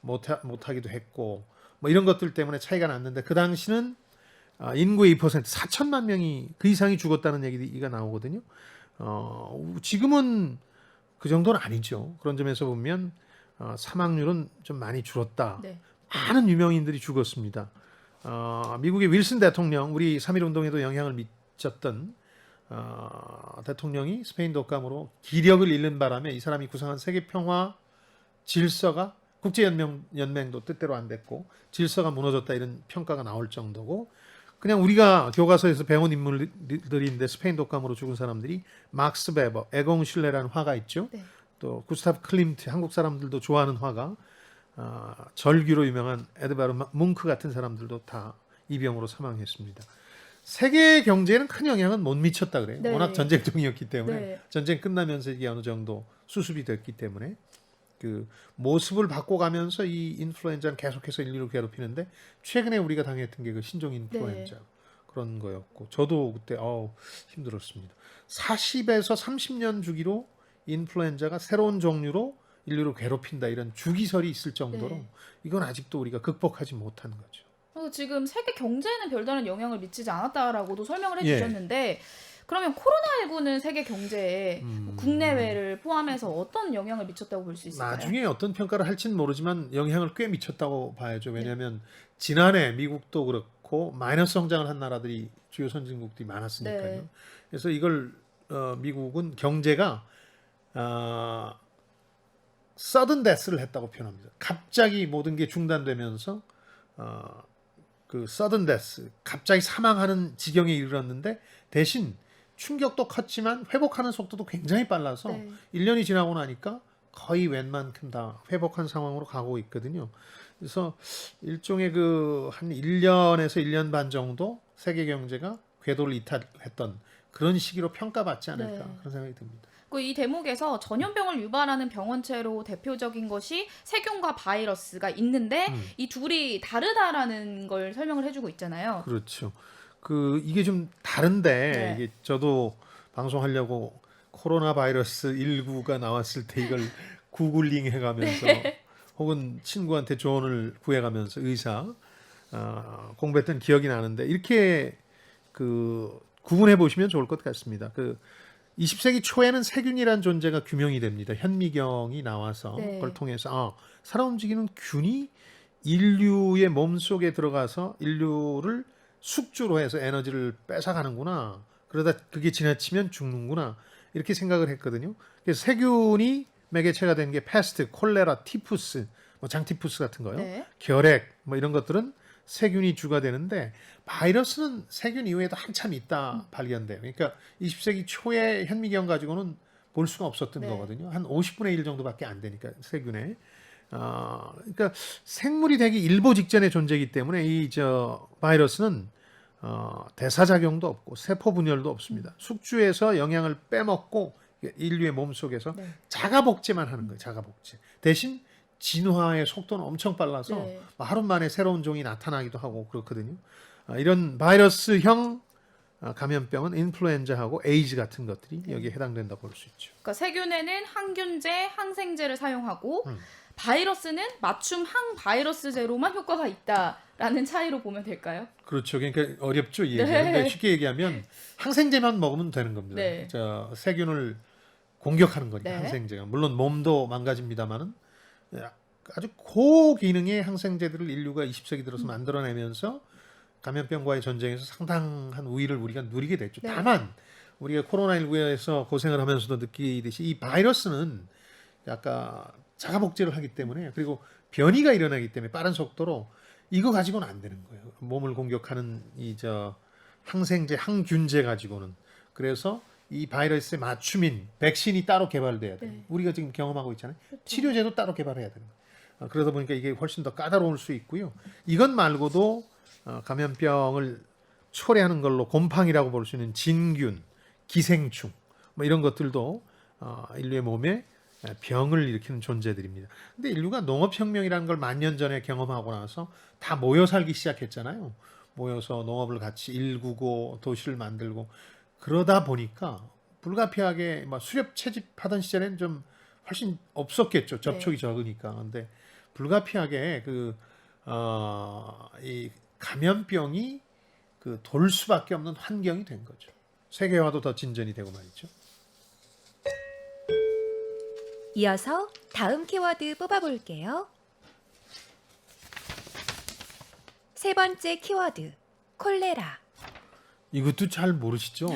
못하기도 했고 뭐 이런 것들 때문에 차이가 났는데 그 당시는 인구의 2% 4천만 명이 그 이상이 죽었다는 얘기가 나오거든요. 지금은 그 정도는 아니죠. 그런 점에서 보면 사망률은 좀 많이 줄었다. 네. 많은 유명인들이 죽었습니다. 미국의 윌슨 대통령, 우리 3.1 운동에도 영향을 미쳤던 대통령이 스페인 독감으로 기력을 잃는 바람에 이 사람이 구상한 세계 평화 질서가 국제연맹도 뜻대로 안 됐고 질서가 무너졌다 이런 평가가 나올 정도고 그냥 우리가 교과서에서 배운 인물들인데 스페인 독감으로 죽은 사람들이 막스 베버, 에공 슐레라는 화가 있죠. 네. 또 구스타프 클림트, 한국 사람들도 좋아하는 화가 절규로 유명한 에드바르 뭉크 같은 사람들도 다 이 병으로 사망했습니다. 세계 경제에는 큰 영향은 못 미쳤다 그래요. 네. 워낙 전쟁 중이었기 때문에 네. 전쟁 끝나면서 이게 어느 정도 수습이 됐기 때문에 그 모습을 바꿔가면서 이 인플루엔자는 계속해서 인류를 괴롭히는데 최근에 우리가 당했던 게 그 신종 인플루엔자 그런 거였고 저도 그때 힘들었습니다. 40에서 30년 주기로 인플루엔자가 새로운 종류로 인류를 괴롭힌다 이런 주기설이 있을 정도로 네. 이건 아직도 우리가 극복하지 못하는 거죠. 그래서 지금 세계 경제에는 별다른 영향을 미치지 않았다라고도 설명을 예. 해주셨는데 그러면 코로나19는 세계 경제에 국내외를 포함해서 어떤 영향을 미쳤다고 볼 수 있을까요? 나중에 어떤 평가를 할지는 모르지만 영향을 꽤 미쳤다고 봐야죠. 왜냐하면 지난해 미국도 그렇고 마이너스 성장을 한 나라들이 주요 선진국들이 많았으니까요. 네. 그래서 이걸 미국은 경제가 서든 데스를 했다고 표현합니다. 갑자기 모든 게 중단되면서 그 서든 데스, 갑자기 사망하는 지경에 이르렀는데 대신 충격도 컸지만 회복하는 속도도 굉장히 빨라서 네. 1년이 지나고 나니까 거의 웬만큼 다 회복한 상황으로 가고 있거든요. 그래서 일종의 그 한 1년에서 1년 반 정도 세계 경제가 궤도를 이탈했던 그런 시기로 평가받지 않을까 네. 그런 생각이 듭니다. 이 대목에서 전염병을 유발하는 병원체로 대표적인 것이 세균과 바이러스가 있는데 이 둘이 다르다라는 걸 설명을 해주고 있잖아요. 그렇죠. 이게 좀 다른데 네. 이게 저도 방송하려고 코로나 바이러스 19가 나왔을 때 이걸 구글링 해가면서 혹은 친구한테 조언을 구해가면서 의사 공부했던 기억이 나는데 이렇게 그 구분해 보시면 좋을 것 같습니다. 그 20세기 초에는 세균이란 존재가 규명이 됩니다. 현미경이 나와서 네. 그걸 통해서 살아 움직이는 균이 인류의 몸 속에 들어가서 인류를 숙주로 해서 에너지를 뺏어가는구나. 그러다 그게 지나치면 죽는구나. 이렇게 생각을 했거든요. 그래서 세균이 매개체가 된 게 패스트, 콜레라, 티푸스, 뭐 장티푸스 같은 거요. 네. 결핵 뭐 이런 것들은 세균이 주가 되는데 바이러스는 세균 이후에도 한참 있다 발견돼요. 그러니까 20세기 초에 현미경 가지고는 볼 수가 없었던 네. 거거든요. 한 50분의 1 정도밖에 안 되니까 세균에. 그러니까 생물이 되기 일보 직전의 존재이기 때문에 이 바이러스는 대사작용도 없고 세포 분열도 없습니다. 숙주에서 영양을 빼먹고 인류의 몸 속에서 네. 자가복제만 하는 거예요. 자가복제. 대신 진화의 속도는 엄청 빨라서 네. 하루 만에 새로운 종이 나타나기도 하고 그렇거든요. 이런 바이러스형 감염병은 인플루엔자하고 에이즈 같은 것들이 여기에 해당된다고 볼 수 있죠. 그러니까 세균에는 항균제, 항생제를 사용하고 음. 바이러스는 맞춤 항바이러스제로만 효과가 있다라는 차이로 보면 될까요? 그렇죠. 그러니까 어렵죠. 이 네. 얘기가. 근데 쉽게 얘기하면 항생제만 먹으면 되는 겁니다. 네. 세균을 공격하는 거니까 네. 항생제가. 물론 몸도 망가집니다만은 아주 고기능의 항생제들을 인류가 20세기 들어서 만들어내면서 감염병과의 전쟁에서 상당한 우위를 우리가 누리게 됐죠. 네. 다만 우리가 코로나19에서 고생을 하면서도 느끼듯이 이 바이러스는 아까 자가복제를 하기 때문에 그리고 변이가 일어나기 때문에 빠른 속도로 이거 가지고는 안 되는 거예요. 몸을 공격하는 항생제, 항균제 가지고는. 그래서 이 바이러스의 맞춤인 백신이 따로 개발돼야 돼요. 네. 우리가 지금 경험하고 있잖아요. 그렇죠. 치료제도 따로 개발해야 되는 거예요. 그러다 보니까 이게 훨씬 더 까다로울 수 있고요. 이것 말고도 감염병을 초래하는 걸로 곰팡이라고 볼 수 있는 진균, 기생충 뭐 이런 것들도 인류의 몸에 병을 일으키는 존재들입니다. 근데 인류가 농업혁명이라는 걸 만 년 전에 경험하고 나서 다 모여 살기 시작했잖아요. 모여서 농업을 같이 일구고 도시를 만들고 그러다 보니까 불가피하게 수렵 채집하던 시절에는 좀 훨씬 없었겠죠. 접촉이 적으니까. 근데 불가피하게 이 감염병이 돌 수밖에 없는 환경이 된 거죠. 세계화도 더 진전이 되고 말이죠. 이어서 다음 키워드 뽑아볼게요. 세 번째 키워드, 콜레라. 이것도 잘 모르시죠?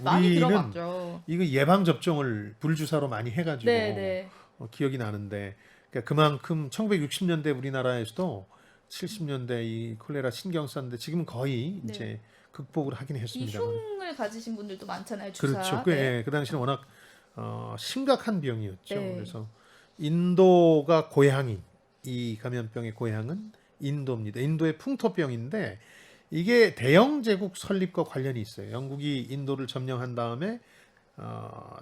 많이 우리는 들어봤죠. 이거 예방 접종을 불주사로 많이 해가지고 네. 기억이 나는데 그러니까 그만큼 1960년대 우리나라에서도 70년대 이 콜레라 신경 썼는데 지금은 거의 네. 이제 극복을 하긴 이 했습니다. 흉을 가지신 분들도 많잖아요. 주사. 그렇죠. 네. 그 당시는 워낙 심각한 병이었죠. 네. 그래서 인도가 고향인 이 감염병의 고향은 인도입니다. 인도의 풍토병인데 이게 대영 제국 설립과 관련이 있어요. 영국이 인도를 점령한 다음에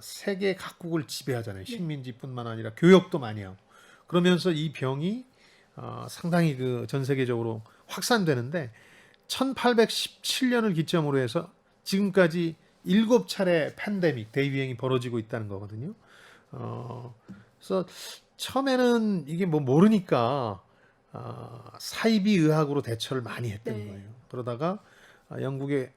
세계 각국을 지배하잖아요. 식민지뿐만 아니라 교역도 많이 하고 그러면서 이 병이 상당히 전 세계적으로 확산되는데 1817년을 기점으로 해서 지금까지 7차례 팬데믹 대유행이 벌어지고 있다는 거거든요. 그래서 처음에는 이게 모르니까 사이비 의학으로 대처를 많이 했던 네. 거예요. 그러다가 영국의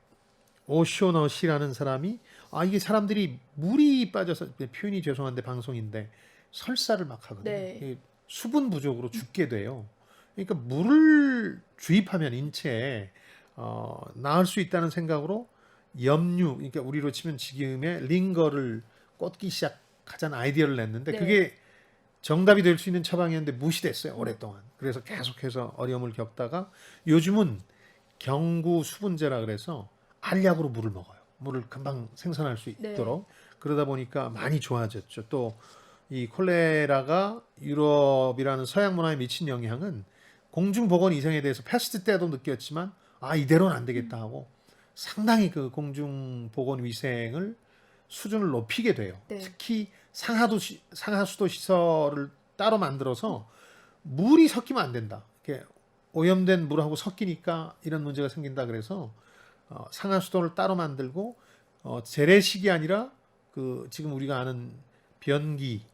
오쇼너시라는 사람이 이게 사람들이 물이 빠져서 표현이 죄송한데 방송인데 설사를 막 하거든요. 네. 이게 수분 부족으로 죽게 돼요. 그러니까 물을 주입하면 인체에 나을 수 있다는 생각으로 염류, 그러니까 우리로 치면 지금의 링거를 꽂기 시작하자는 아이디어를 냈는데 네. 그게 정답이 될 수 있는 처방이었는데 무시됐어요. 오랫동안. 그래서 계속해서 어려움을 겪다가 요즘은 경구 수분제라 그래서 알약으로 물을 먹어요. 물을 금방 생산할 수 있도록. 그러다 보니까 많이 좋아졌죠. 또 이 콜레라가 유럽이라는 서양 문화에 미친 영향은 공중보건 위생에 대해서 패스트 때도 느꼈지만 이대로는 안 되겠다 하고 상당히 공중보건 위생을 수준을 높이게 돼요. 네. 특히 상하수도 시설을 따로 만들어서 물이 섞이면 안 된다. 이렇게 오염된 물하고 섞이니까 이런 문제가 생긴다 그래서 상하수도를 따로 만들고 재래식이 아니라 지금 우리가 아는 변기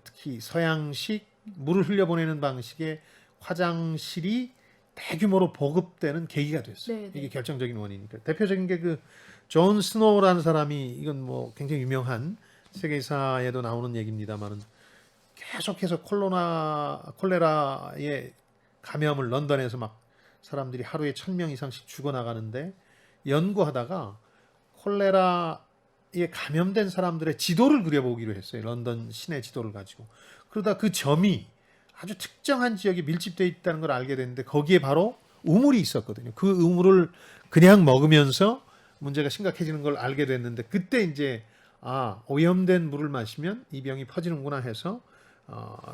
특히 서양식 물을 흘려보내는 방식의 화장실이 대규모로 보급되는 계기가 됐어요. 네, 네. 이게 결정적인 원인이니까. 대표적인 게 그 존 스노우라는 사람이 이건 뭐 굉장히 유명한 세계사에도 나오는 얘기입니다만은 계속해서 콜레라의 감염을 런던에서 막 사람들이 하루에 1,000명 이상씩 죽어나가는데 연구하다가 콜레라에 감염된 사람들의 지도를 그려보기로 했어요. 런던 시내 지도를 가지고. 그러다 그 점이 아주 특정한 지역에 밀집되어 있다는 걸 알게 됐는데 거기에 바로 우물이 있었거든요. 그 우물을 그냥 먹으면서 문제가 심각해지는 걸 알게 됐는데 그때 이제 오염된 물을 마시면 이 병이 퍼지는구나 해서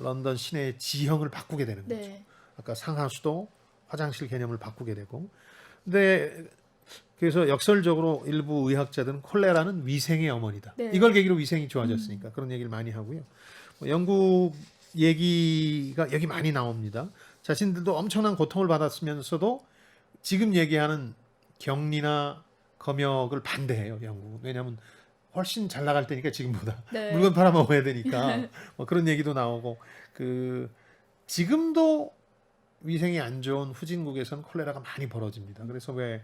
런던 시내의 지형을 바꾸게 되는 거죠. 네. 아까 상하수도 화장실 개념을 바꾸게 되고. 근데 그래서 역설적으로 일부 의학자들은 콜레라는 위생의 어머니다. 네. 이걸 계기로 위생이 좋아졌으니까 그런 얘기를 많이 하고요. 영국 얘기가 여기 많이 나옵니다. 자신들도 엄청난 고통을 받았으면서도 지금 얘기하는 격리나 검역을 반대해요. 영국은. 왜냐하면 훨씬 잘 나갈 때니까 지금보다 네. 물건 팔아먹어야 되니까 뭐 그런 얘기도 나오고 지금도 위생이 안 좋은 후진국에서는 콜레라가 많이 벌어집니다. 그래서 왜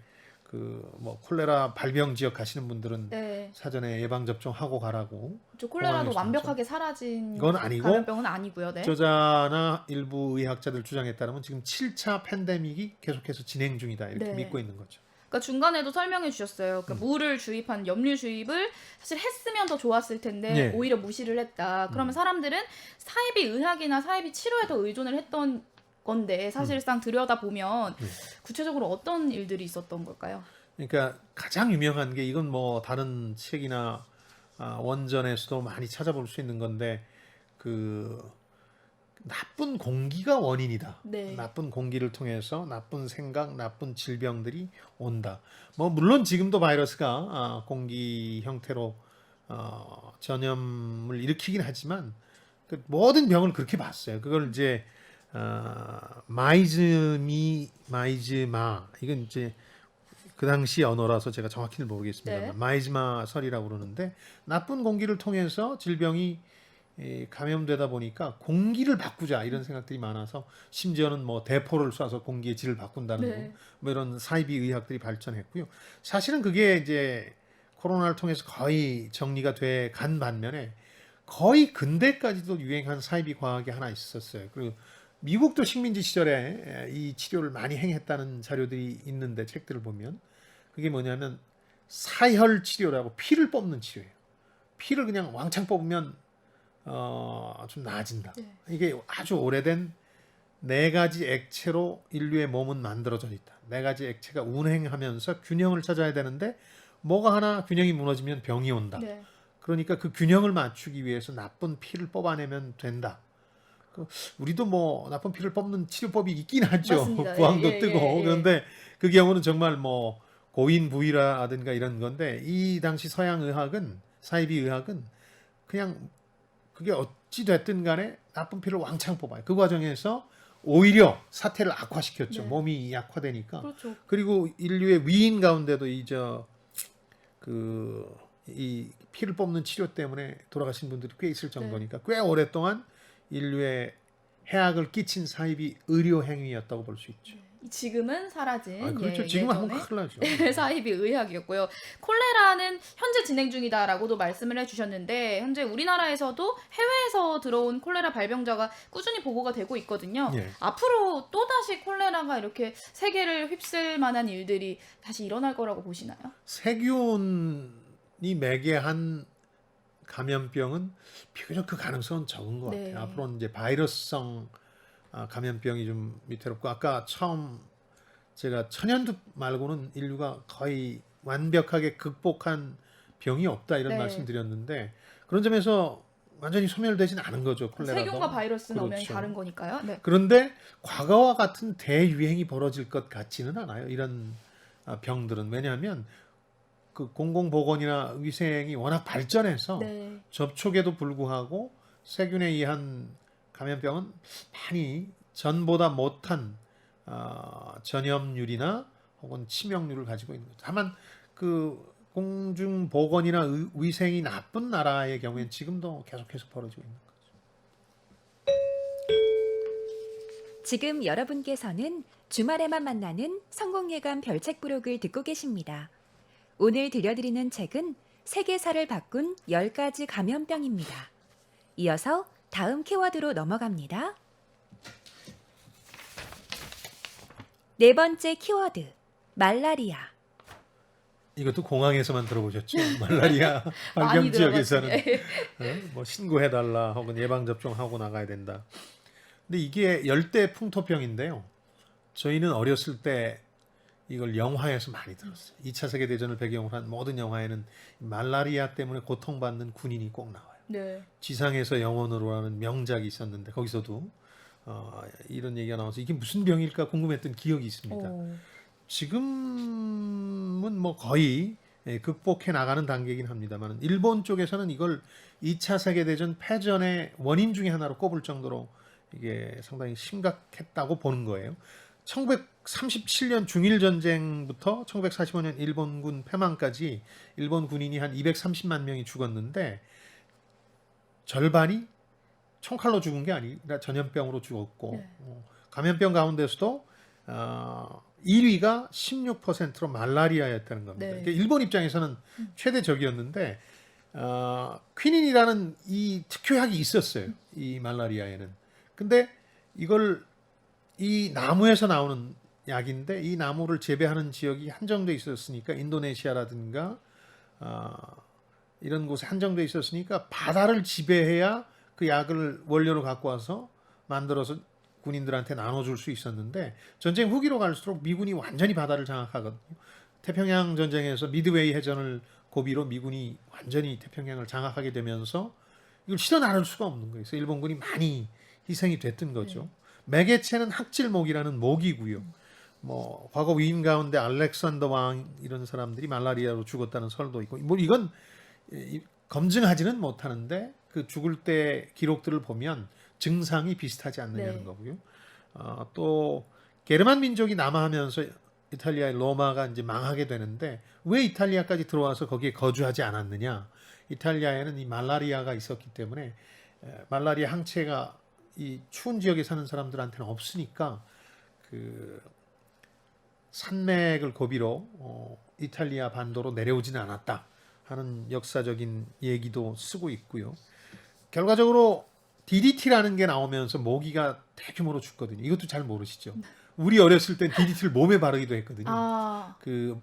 뭐 콜레라 발병 지역 가시는 분들은 네. 사전에 예방 접종하고 가라고. 저 콜레라도 공항에서 완벽하게 사라진 이건 아니고 감염병은 아니고요. 네. 저자나 일부 의학자들 주장에 따르면 지금 7차 팬데믹이 계속해서 진행 중이다 이렇게 네. 믿고 있는 거죠. 그러니까 중간에도 설명해 주셨어요. 그러니까 물을 주입한 염류 주입을 사실 했으면 더 좋았을 텐데 네. 오히려 무시를 했다. 그러면 사람들은 사이비 의학이나 사이비 치료에 더 의존을 했던 건데 사실상 들여다보면 구체적으로 어떤 일들이 있었던 걸까요? 그러니까 가장 유명한 게 이건 뭐 다른 책이나 원전에서도 많이 찾아볼 수 있는 건데 나쁜 공기가 원인이다. 네. 나쁜 공기를 통해서 나쁜 생각, 나쁜 질병들이 온다. 뭐 물론 지금도 바이러스가 공기 형태로 전염을 일으키긴 하지만 그 모든 병을 그렇게 봤어요. 그걸 이제 마이즈마 이건 이제 그 당시 언어라서 제가 정확히는 모르겠습니다만 네. 마이즈마설이라고 그러는데 나쁜 공기를 통해서 질병이 감염되다 보니까 공기를 바꾸자 이런 생각들이 많아서 심지어는 뭐 대포를 쏴서 공기의 질을 바꾼다는 네. 거, 뭐 이런 사이비 의학들이 발전했고요. 사실은 그게 이제 코로나를 통해서 거의 정리가 돼 간 반면에 거의 근대까지도 유행한 사이비 과학이 하나 있었어요. 그리고 미국도 식민지 시절에 이 치료를 많이 행했다는 자료들이 있는데 책들을 보면 그게 뭐냐면 사혈 치료라고 피를 뽑는 치료예요. 피를 그냥 왕창 뽑으면 좀 나아진다. 네. 이게 아주 오래된 4가지 액체로 인류의 몸은 만들어져 있다. 4가지 액체가 운행하면서 균형을 찾아야 되는데 뭐가 하나 균형이 무너지면 병이 온다. 네. 그러니까 그 균형을 맞추기 위해서 나쁜 피를 뽑아내면 된다. 우리도 뭐 나쁜 피를 뽑는 치료법이 있긴 하죠. 맞습니다. 부항도 예, 예, 뜨고. 예, 예. 그런데 그 경우는 정말 뭐 고인 부위라든가 이런 건데 이 당시 서양 의학은 사이비 의학은 그냥 그게 어찌 됐든 간에 나쁜 피를 왕창 뽑아요. 그 과정에서 오히려 사태를 악화시켰죠. 네. 몸이 약화되니까. 그렇죠. 그리고 인류의 위인 가운데도 이 피를 뽑는 치료 때문에 돌아가신 분들이 꽤 있을 정도니까 꽤 오랫동안 인류에 해악을 끼친 사이비 의료 행위였다고 볼 수 있죠. 지금은 사라진 그렇죠. 지금은 하면 예전에 큰일 나죠. 사이비 의학이었고요. 콜레라는 현재 진행 중이다라고도 말씀을 해주셨는데 현재 우리나라에서도 해외에서 들어온 콜레라 발병자가 꾸준히 보고가 되고 있거든요. 예. 앞으로 또 다시 콜레라가 이렇게 세계를 휩쓸 만한 일들이 다시 일어날 거라고 보시나요? 세균이 매개한 감염병은 비교적 그 가능성은 적은 것 네. 같아요. 앞으로는 이제 바이러스성 감염병이 좀 위태롭고 아까 처음 제가 천연두 말고는 인류가 거의 완벽하게 극복한 병이 없다 이런 네. 말씀드렸는데 그런 점에서 완전히 소멸되지는 않은 거죠. 콜레라도. 세균과 바이러스는 엄연히 그렇죠. 다른 거니까요. 네. 그런데 과거와 같은 대유행이 벌어질 것 같지는 않아요. 이런 병들은. 왜냐하면 그 공공보건이나 위생이 워낙 발전해서 네. 접촉에도 불구하고 세균에 의한 감염병은 많이 전보다 못한 전염률이나 혹은 치명률을 가지고 있는 거죠. 다만 그 공중보건이나 위생이 나쁜 나라의 경우에는 지금도 계속해서 벌어지고 있는 거죠. 지금 여러분께서는 주말에만 만나는 성공예감 별책 부록을 듣고 계십니다. 오늘 들려드리는 책은 세계사를 바꾼 10가지 감염병입니다. 이어서 다음 키워드로 넘어갑니다. 네 번째 키워드, 말라리아. 이것도 공항에서만 들어보셨죠? 말라리아 발병 많이 지역에서는 들어봤어요. 뭐 신고해달라 혹은 예방접종하고 나가야 된다. 근데 이게 열대 풍토병인데요. 저희는 어렸을 때 이걸 영화에서 많이 들었어요. 2차 세계대전을 배경으로 한 모든 영화에는 말라리아 때문에 고통받는 군인이 꼭 나와요. 네. 지상에서 영원으로 하는 명작이 있었는데 거기서도 이런 얘기가 나와서 이게 무슨 병일까 궁금했던 기억이 있습니다. 오. 지금은 뭐 거의 극복해 나가는 단계이긴 합니다만 일본 쪽에서는 이걸 2차 세계대전 패전의 원인 중에 하나로 꼽을 정도로 이게 상당히 심각했다고 보는 거예요. 1937년 중일전쟁부터 1945년 일본군 패망까지 일본 군인이 한 230만 명이 죽었는데 절반이 총칼로 죽은 게 아니라 전염병으로 죽었고 네. 감염병 가운데서도 1위가 16%로 말라리아였다는 겁니다. 네. 그러니까 일본 입장에서는 최대 적이었는데 퀴닌이라는 이 특효약이 있었어요. 이 말라리아에는. 근데 이걸 이 나무에서 나오는 약인데 이 나무를 재배하는 지역이 한정돼 있었으니까 인도네시아라든가 이런 곳에 한정돼 있었으니까 바다를 지배해야 그 약을 원료로 갖고 와서 만들어서 군인들한테 나눠줄 수 있었는데 전쟁 후기로 갈수록 미군이 완전히 바다를 장악하거든요. 태평양 전쟁에서 미드웨이 해전을 고비로 미군이 완전히 태평양을 장악하게 되면서 이걸 실어 나눌 수가 없는 거예요. 그래서 일본군이 많이 희생이 됐던 거죠. 매개체는 학질목이라는 목이고요. 뭐 과거 위인 가운데 알렉산더 왕 이런 사람들이 말라리아로 죽었다는 설도 있고 뭐 이건 검증하지는 못하는데 그 죽을 때 기록들을 보면 증상이 비슷하지 않느냐는 네. 거고요. 또 게르만 민족이 남하하면서 이탈리아의 로마가 이제 망하게 되는데 왜 이탈리아까지 들어와서 거기에 거주하지 않았느냐? 이탈리아에는 이 말라리아가 있었기 때문에 말라리아 항체가 이 추운 지역에 사는 사람들한테는 없으니까 그 산맥을 고비로 이탈리아 반도로 내려오지는 않았다 하는 역사적인 얘기도 쓰고 있고요. 결과적으로 DDT라는 게 나오면서 모기가 대규모로 죽거든요. 이것도 잘 모르시죠? 우리 어렸을 땐 DDT를 몸에 바르기도 했거든요. 아, 그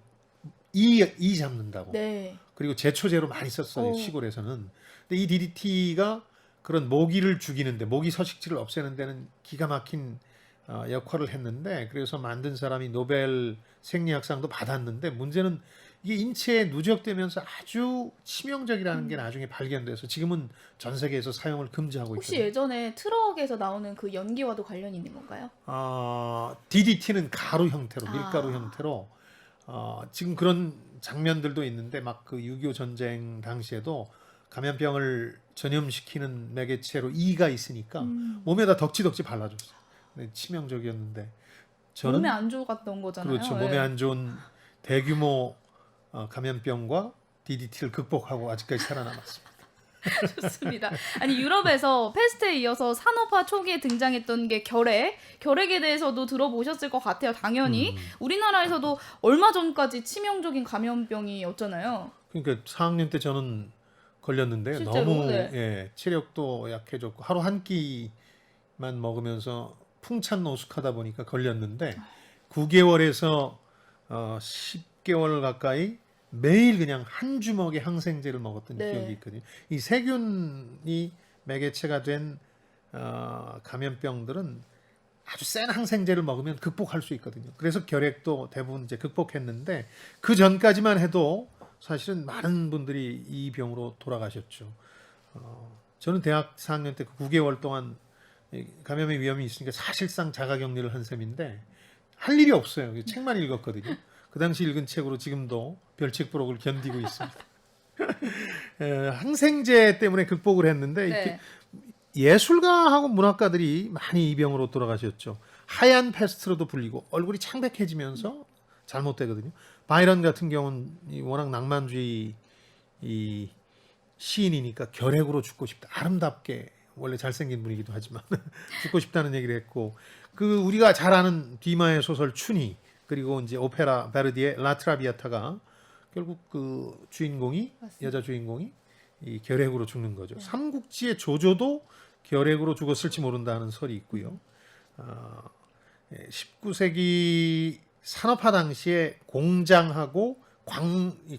이 잡는다고. 네. 그리고 제초제로 많이 썼어요. 오. 시골에서는. 근데 이 DDT가 그런 모기를 죽이는데 모기 서식지를 없애는 데는 기가 막힌 역할을 했는데 그래서 만든 사람이 노벨 생리학상도 받았는데 문제는 이게 인체에 누적되면서 아주 치명적이라는 게 나중에 발견돼서 지금은 전 세계에서 사용을 금지하고 혹시 있거든요. 예전에 트럭에서 나오는 그 연기와도 관련이 있는 건가요? DDT는 가루 형태로 밀가루 아. 형태로 지금 그런 장면들도 있는데 막 그 6.25 전쟁 당시에도 감염병을 전염시키는 매개체로 E가 있으니까 몸에다 덕지덕지 발라줬어요. 근데 치명적이었는데 저는 몸에 안 좋았던 거잖아요. 그렇죠. 몸에 예. 안 좋은 대규모 감염병과 DDT를 극복하고 아직까지 살아남았습니다. 좋습니다. 아니 유럽에서 패스트에 이어서 산업화 초기에 등장했던 게 결핵에 대해서도 들어보셨을 것 같아요. 당연히 우리나라에서도 얼마 전까지 치명적인 감염병이었잖아요. 그러니까 4학년 때 저는 걸렸는데요. 실제로? 너무 네. 예, 체력도 약해졌고 하루 한 끼만 먹으면서 풍찬 노숙하다 보니까 걸렸는데 9개월에서 10개월 가까이 매일 그냥 한 주먹의 항생제를 먹었던 네. 기억이 있거든요. 이 세균이 매개체가 된 감염병들은 아주 센 항생제를 먹으면 극복할 수 있거든요. 그래서 결핵도 대부분 이제 극복했는데 그 전까지만 해도 사실은 많은 분들이 이 병으로 돌아가셨죠. 저는 대학 4학년 때 9개월 동안 감염의 위험이 있으니까 사실상 자가격리를 한 셈인데 할 일이 없어요. 책만 읽었거든요. 그 당시 읽은 책으로 지금도 별책 부록을 견디고 있습니다. 항생제 때문에 극복을 했는데 이렇게 네. 예술가하고 문학가들이 많이 이 병으로 돌아가셨죠. 하얀 패스트로도 불리고 얼굴이 창백해지면서 잘못되거든요. 바이런 같은 경우는 워낙 낭만주의 이 시인이니까 결핵으로 죽고 싶다. 아름답게 원래 잘생긴 분이기도 하지만 죽고 싶다는 얘기를 했고 그 우리가 잘 아는 디마의 소설 춘희 그리고 이제 오페라 베르디의 라트라비아타가 결국 그 주인공이 맞습니다. 여자 주인공이 이 결핵으로 죽는 거죠. 삼국지의 조조도 결핵으로 죽었을지 모른다는 설이 있고요. 19세기 산업화 당시에 공장하고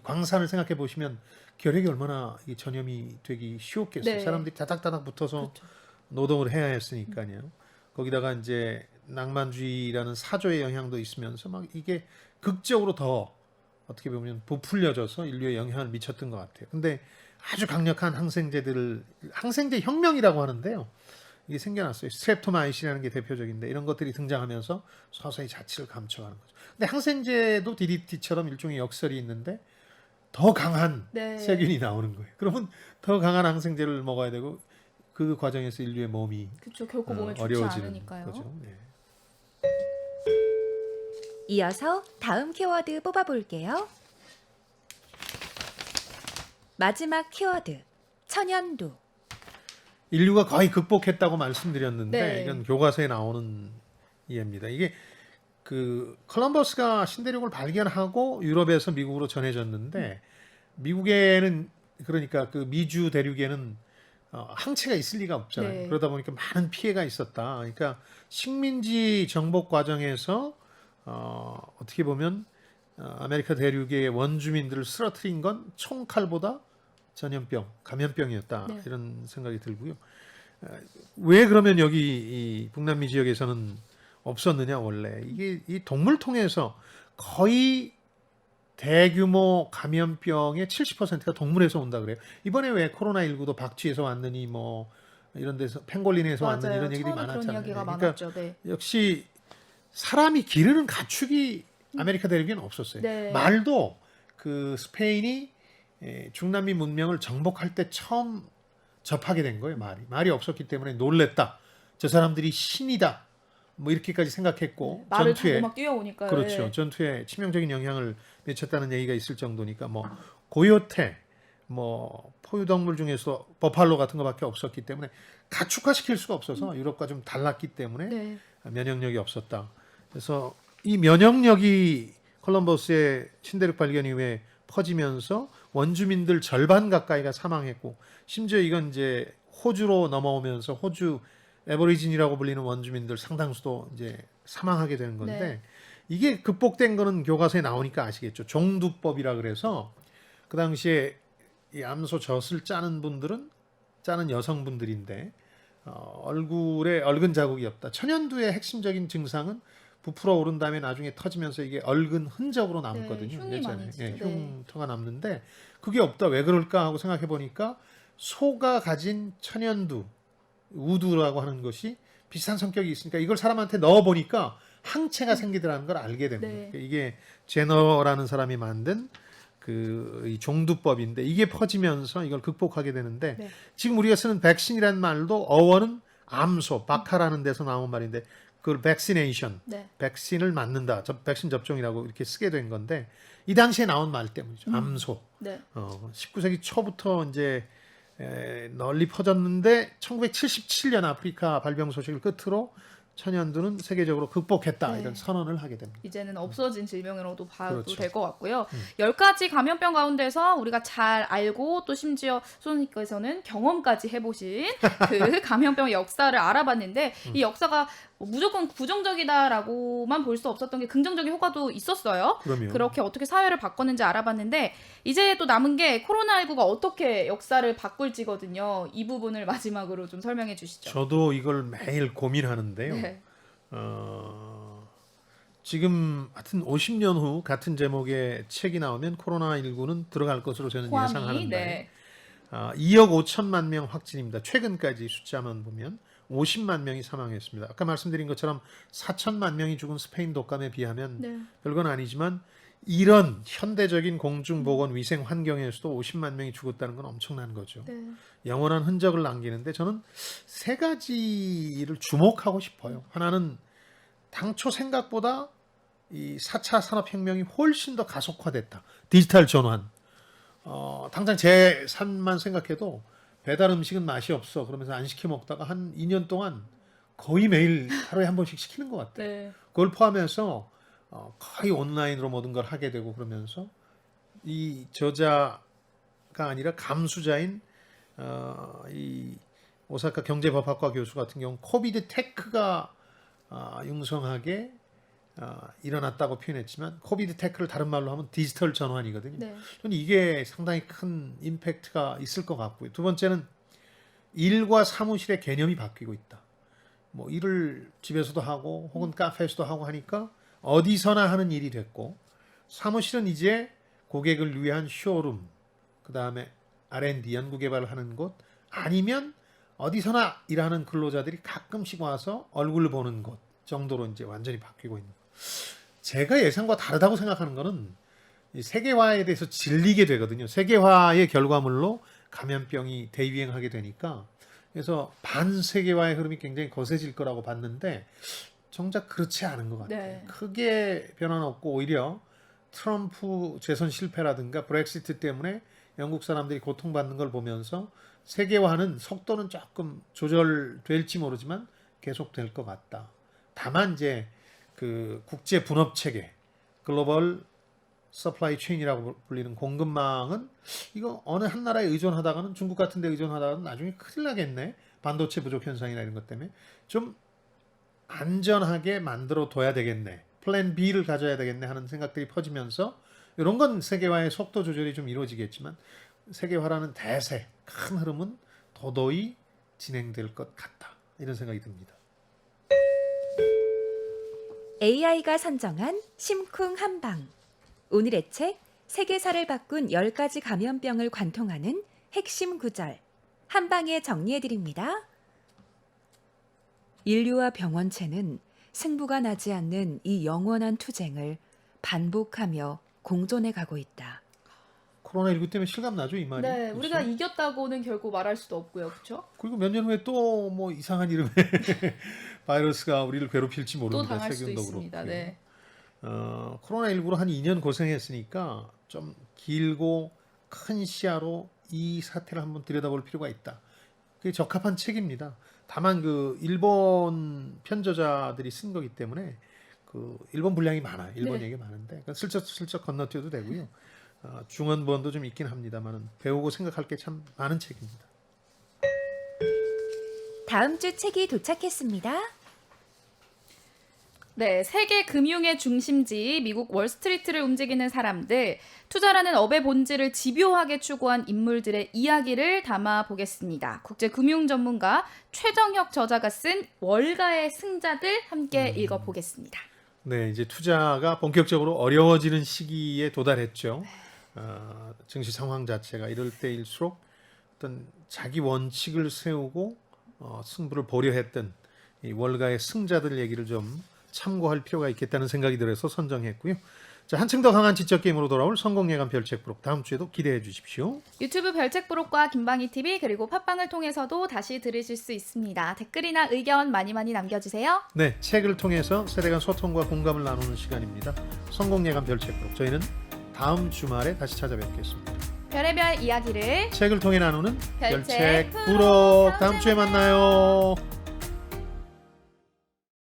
광산을 생각해 보시면 결핵이 얼마나 이 전염이 되기 쉬웠겠어요. 네. 사람들이 다닥다닥 붙어서 그렇죠. 노동을 해야 했으니까요. 거기다가 이제 낭만주의라는 사조의 영향도 있으면서 막 이게 극적으로 더 어떻게 보면 부풀려져서 인류에 영향을 미쳤던 것 같아요. 근데 아주 강력한 항생제 혁명이라고 하는데요. 이게 생겨났어요. 스트랩토마이신이라는 게 대표적인데 이런 것들이 등장하면서 서서히 자취를 감춰가는 거죠. 근데 항생제도 DDT처럼 일종의 역설이 있는데 더 강한 네. 세균이 나오는 거예요. 그러면 더 강한 항생제를 먹어야 되고 그 과정에서 인류의 몸이 그렇죠. 결코 몸에 좋지 어려워지는 않으니까요. 거죠. 네. 이어서 다음 키워드 뽑아볼게요. 마지막 키워드, 천연두. 인류가 거의 극복했다고 말씀드렸는데 네. 이건 교과서에 나오는 이해입니다. 이게 그 콜럼버스가 신대륙을 발견하고 유럽에서 미국으로 전해졌는데 미국에는 그러니까 그 미주 대륙에는 항체가 있을 리가 없잖아요. 네. 그러다 보니까 많은 피해가 있었다. 그러니까 식민지 정복 과정에서 어떻게 보면 아메리카 대륙의 원주민들을 쓰러뜨린 건 총칼보다 전염병, 감염병이었다. 네. 이런 생각이 들고요. 왜 그러면 여기 이 북남미 지역에서는 없었느냐 원래 이게 이 동물 통해서 거의 대규모 감염병의 70%가 동물에서 온다 그래요. 이번에 왜 코로나19도 박쥐에서 왔느니 뭐 이런 데서 펭골린에서 왔느니 이런 얘기들이 처음에 많았잖아요. 그런 이야기가 그러니까 많았죠. 네. 역시 사람이 기르는 가축이 아메리카 대륙에는 없었어요. 네. 말도 그 스페인이 중남미 문명을 정복할 때 처음 접하게 된 거예요. 말이 없었기 때문에 놀랬다. 저 사람들이 신이다. 뭐 이렇게까지 생각했고 말을 전투에 타고 막 뛰어오니까요. 그렇죠. 네. 전투에 치명적인 영향을 미쳤다는 얘기가 있을 정도니까 뭐 고요테 뭐 포유동물 중에서 버팔로 같은 거밖에 없었기 때문에 가축화시킬 수가 없어서 유럽과 좀 달랐기 때문에 네. 면역력이 없었다. 그래서 이 면역력이 콜럼버스의 신대륙 발견 이후에 퍼지면서 원주민들 절반 가까이가 사망했고 심지어 이건 이제 호주로 넘어오면서 호주 에버리진이라고 불리는 원주민들 상당수도 이제 사망하게 되는 건데 네. 이게 극복된 거는 교과서에 나오니까 아시겠죠. 종두법이라 그래서 그 당시에 이 암소 젖을 짜는 분들은 짜는 여성분들인데 얼굴에 얽은 자국이 없다. 천연두의 핵심적인 증상은 부풀어 오른 다음에 나중에 터지면서 이게 얽은 흔적으로 남거든요. 흉이 많이 있죠. 네. 흉터가 남는데 그게 없다. 왜 그럴까 하고 생각해 보니까 소가 가진 천연두, 우두라고 하는 것이 비슷한 성격이 있으니까 이걸 사람한테 넣어 보니까 항체가 생기더라는 걸 알게 됩니다. 네. 이게 제너라는 사람이 만든 이 종두법인데 이게 퍼지면서 이걸 극복하게 되는데 네. 지금 우리가 쓰는 백신이라는 말도 어원은 암소, 바카라는 데서 나온 말인데 그걸 백시네이션, 네. 백신을 맞는다, 백신 접종이라고 이렇게 쓰게 된 건데 이 당시에 나온 말 때문이죠. 암소. 네. 19세기 초부터 이제 널리 퍼졌는데 1977년 아프리카 발병 소식을 끝으로 천연두는 세계적으로 극복했다 네. 이런 선언을 하게 됩니다. 이제는 없어진 질병으로도 봐도 그렇죠. 될 것 같고요. 10가지 감염병 가운데서 우리가 잘 알고 또 심지어 소장님께서는 경험까지 해보신 그 감염병의 역사를 알아봤는데 이 역사가 무조건 부정적이다라고만 볼 수 없었던 게 긍정적인 효과도 있었어요. 그럼요. 그렇게 어떻게 사회를 바꿨는지 알아봤는데 이제 또 남은 게 코로나19가 어떻게 역사를 바꿀지거든요. 이 부분을 마지막으로 좀 설명해 주시죠. 저도 이걸 매일 고민하는데요. 네. 지금 하여튼 50년 후 같은 제목의 책이 나오면 코로나19는 들어갈 것으로 저는 포함이, 예상하는데 네. 2억 5천만 명 확진입니다. 최근까지 숫자만 보면 50만 명이 사망했습니다. 아까 말씀드린 것처럼 4천만 명이 죽은 스페인 독감에 비하면 네. 별건 아니지만 이런 현대적인 공중보건 위생 환경에서도 50만 명이 죽었다는 건 엄청난 거죠. 네. 영원한 흔적을 남기는데 저는 세 가지를 주목하고 싶어요. 하나는 당초 생각보다 이 4차 산업혁명이 훨씬 더 가속화됐다. 디지털 전환. 당장 제 삶만 생각해도 배달 음식은 맛이 없어 그러면서 안 시켜 먹다가 한 2년 동안 거의 매일 하루에 한 번씩 시키는 것 같아요. 네. 그걸 포함해서 거의 온라인으로 모든 걸 하게 되고 그러면서 이 저자가 아니라 감수자인 이 오사카 경제법학과 교수 같은 경우 코비드 테크가 융성하게 일어났다고 표현했지만 코비드 테크를 다른 말로 하면 디지털 전환이거든요. 네. 저는 이게 상당히 큰 임팩트가 있을 것 같고요. 두 번째는 일과 사무실의 개념이 바뀌고 있다. 뭐 일을 집에서도 하고 혹은 카페에서도 하고 하니까 어디서나 하는 일이 됐고 사무실은 이제 고객을 위한 쇼룸, 그 다음에 R&D 연구개발을 하는 곳 아니면 어디서나 일하는 근로자들이 가끔씩 와서 얼굴을 보는 곳 정도로 이제 완전히 바뀌고 있는 거. 제가 예상과 다르다고 생각하는 거는 이 세계화에 대해서 질리게 되거든요. 세계화의 결과물로 감염병이 대유행하게 되니까 그래서 반세계화의 흐름이 굉장히 거세질 거라고 봤는데 정작 그렇지 않은 것 같아요. 네. 크게 변화는 없고 오히려 트럼프 재선 실패라든가 브렉시트 때문에 영국 사람들이 고통받는 걸 보면서 세계화는 속도는 조금 조절될지 모르지만 계속될 것 같다. 다만 이제 그 국제 분업 체계, 글로벌 서플라이 체인이라고 불리는 공급망은 이거 어느 한 나라에 의존하다가는 중국 같은 데 의존하다가는 나중에 큰일 나겠네. 반도체 부족 현상이나 이런 것 때문에 좀 안전하게 만들어 둬야 되겠네. 플랜 B를 가져야 되겠네 하는 생각들이 퍼지면서 이런 건 세계화의 속도 조절이 좀 이루어지겠지만 세계화라는 대세, 큰 흐름은 도도히 진행될 것 같다. 이런 생각이 듭니다. AI가 선정한 심쿵 한방. 오늘의 책 세계사를 바꾼 10가지 감염병을 관통하는 핵심 구절 한방에 정리해드립니다. 인류와 병원체는 승부가 나지 않는 이 영원한 투쟁을 반복하며 공존해 가고 있다. 코로나19 때문에 실감나죠, 이 말이? 네, 그렇죠? 우리가 이겼다고는 결국 말할 수도 없고요, 그렇죠? 그리고 몇 년 후에 또 뭐 이상한 이름의 바이러스가 우리를 괴롭힐지 또 모릅니다. 당할 수도 세균도 있습니다. 그렇고요. 네. 코로나19로 한 2년 고생했으니까 좀 길고 큰 시야로 이 사태를 한번 들여다볼 필요가 있다. 그게 적합한 책입니다. 다만 그 일본 편저자들이 쓴 거기 때문에 그 일본 분량이 많아요. 일본 네. 얘기가 많은데 슬쩍슬쩍 건너뛰어도 되고요. 중언부언도 좀 있긴 합니다만 배우고 생각할 게 참 많은 책입니다. 다음 주 책이 도착했습니다. 네, 세계 금융의 중심지 미국 월스트리트를 움직이는 사람들, 투자라는 업의 본질을 집요하게 추구한 인물들의 이야기를 담아 보겠습니다. 국제 금융 전문가 최정혁 저자가 쓴 월가의 승자들 함께 읽어 보겠습니다. 네, 이제 투자가 본격적으로 어려워지는 시기에 도달했죠. 증시 상황 자체가 이럴 때일수록 어떤 자기 원칙을 세우고 승부를 보려 했던 이 월가의 승자들 얘기를 좀 참고할 필요가 있겠다는 생각이 들어서 선정했고요. 자, 한층 더 강한 지적 게임으로 돌아올 성공예감 별책 부록 다음 주에도 기대해 주십시오. 유튜브 별책 부록과 김방희 TV 그리고 팟빵을 통해서도 다시 들으실 수 있습니다. 댓글이나 의견 많이 남겨주세요. 네, 책을 통해서 세대 간 소통과 공감을 나누는 시간입니다. 성공예감 별책 부록 저희는 다음 주말에 다시 찾아뵙겠습니다. 별의별 이야기를 책을 통해 나누는 별책 별책 부록. 부록 다음 주에 만나요.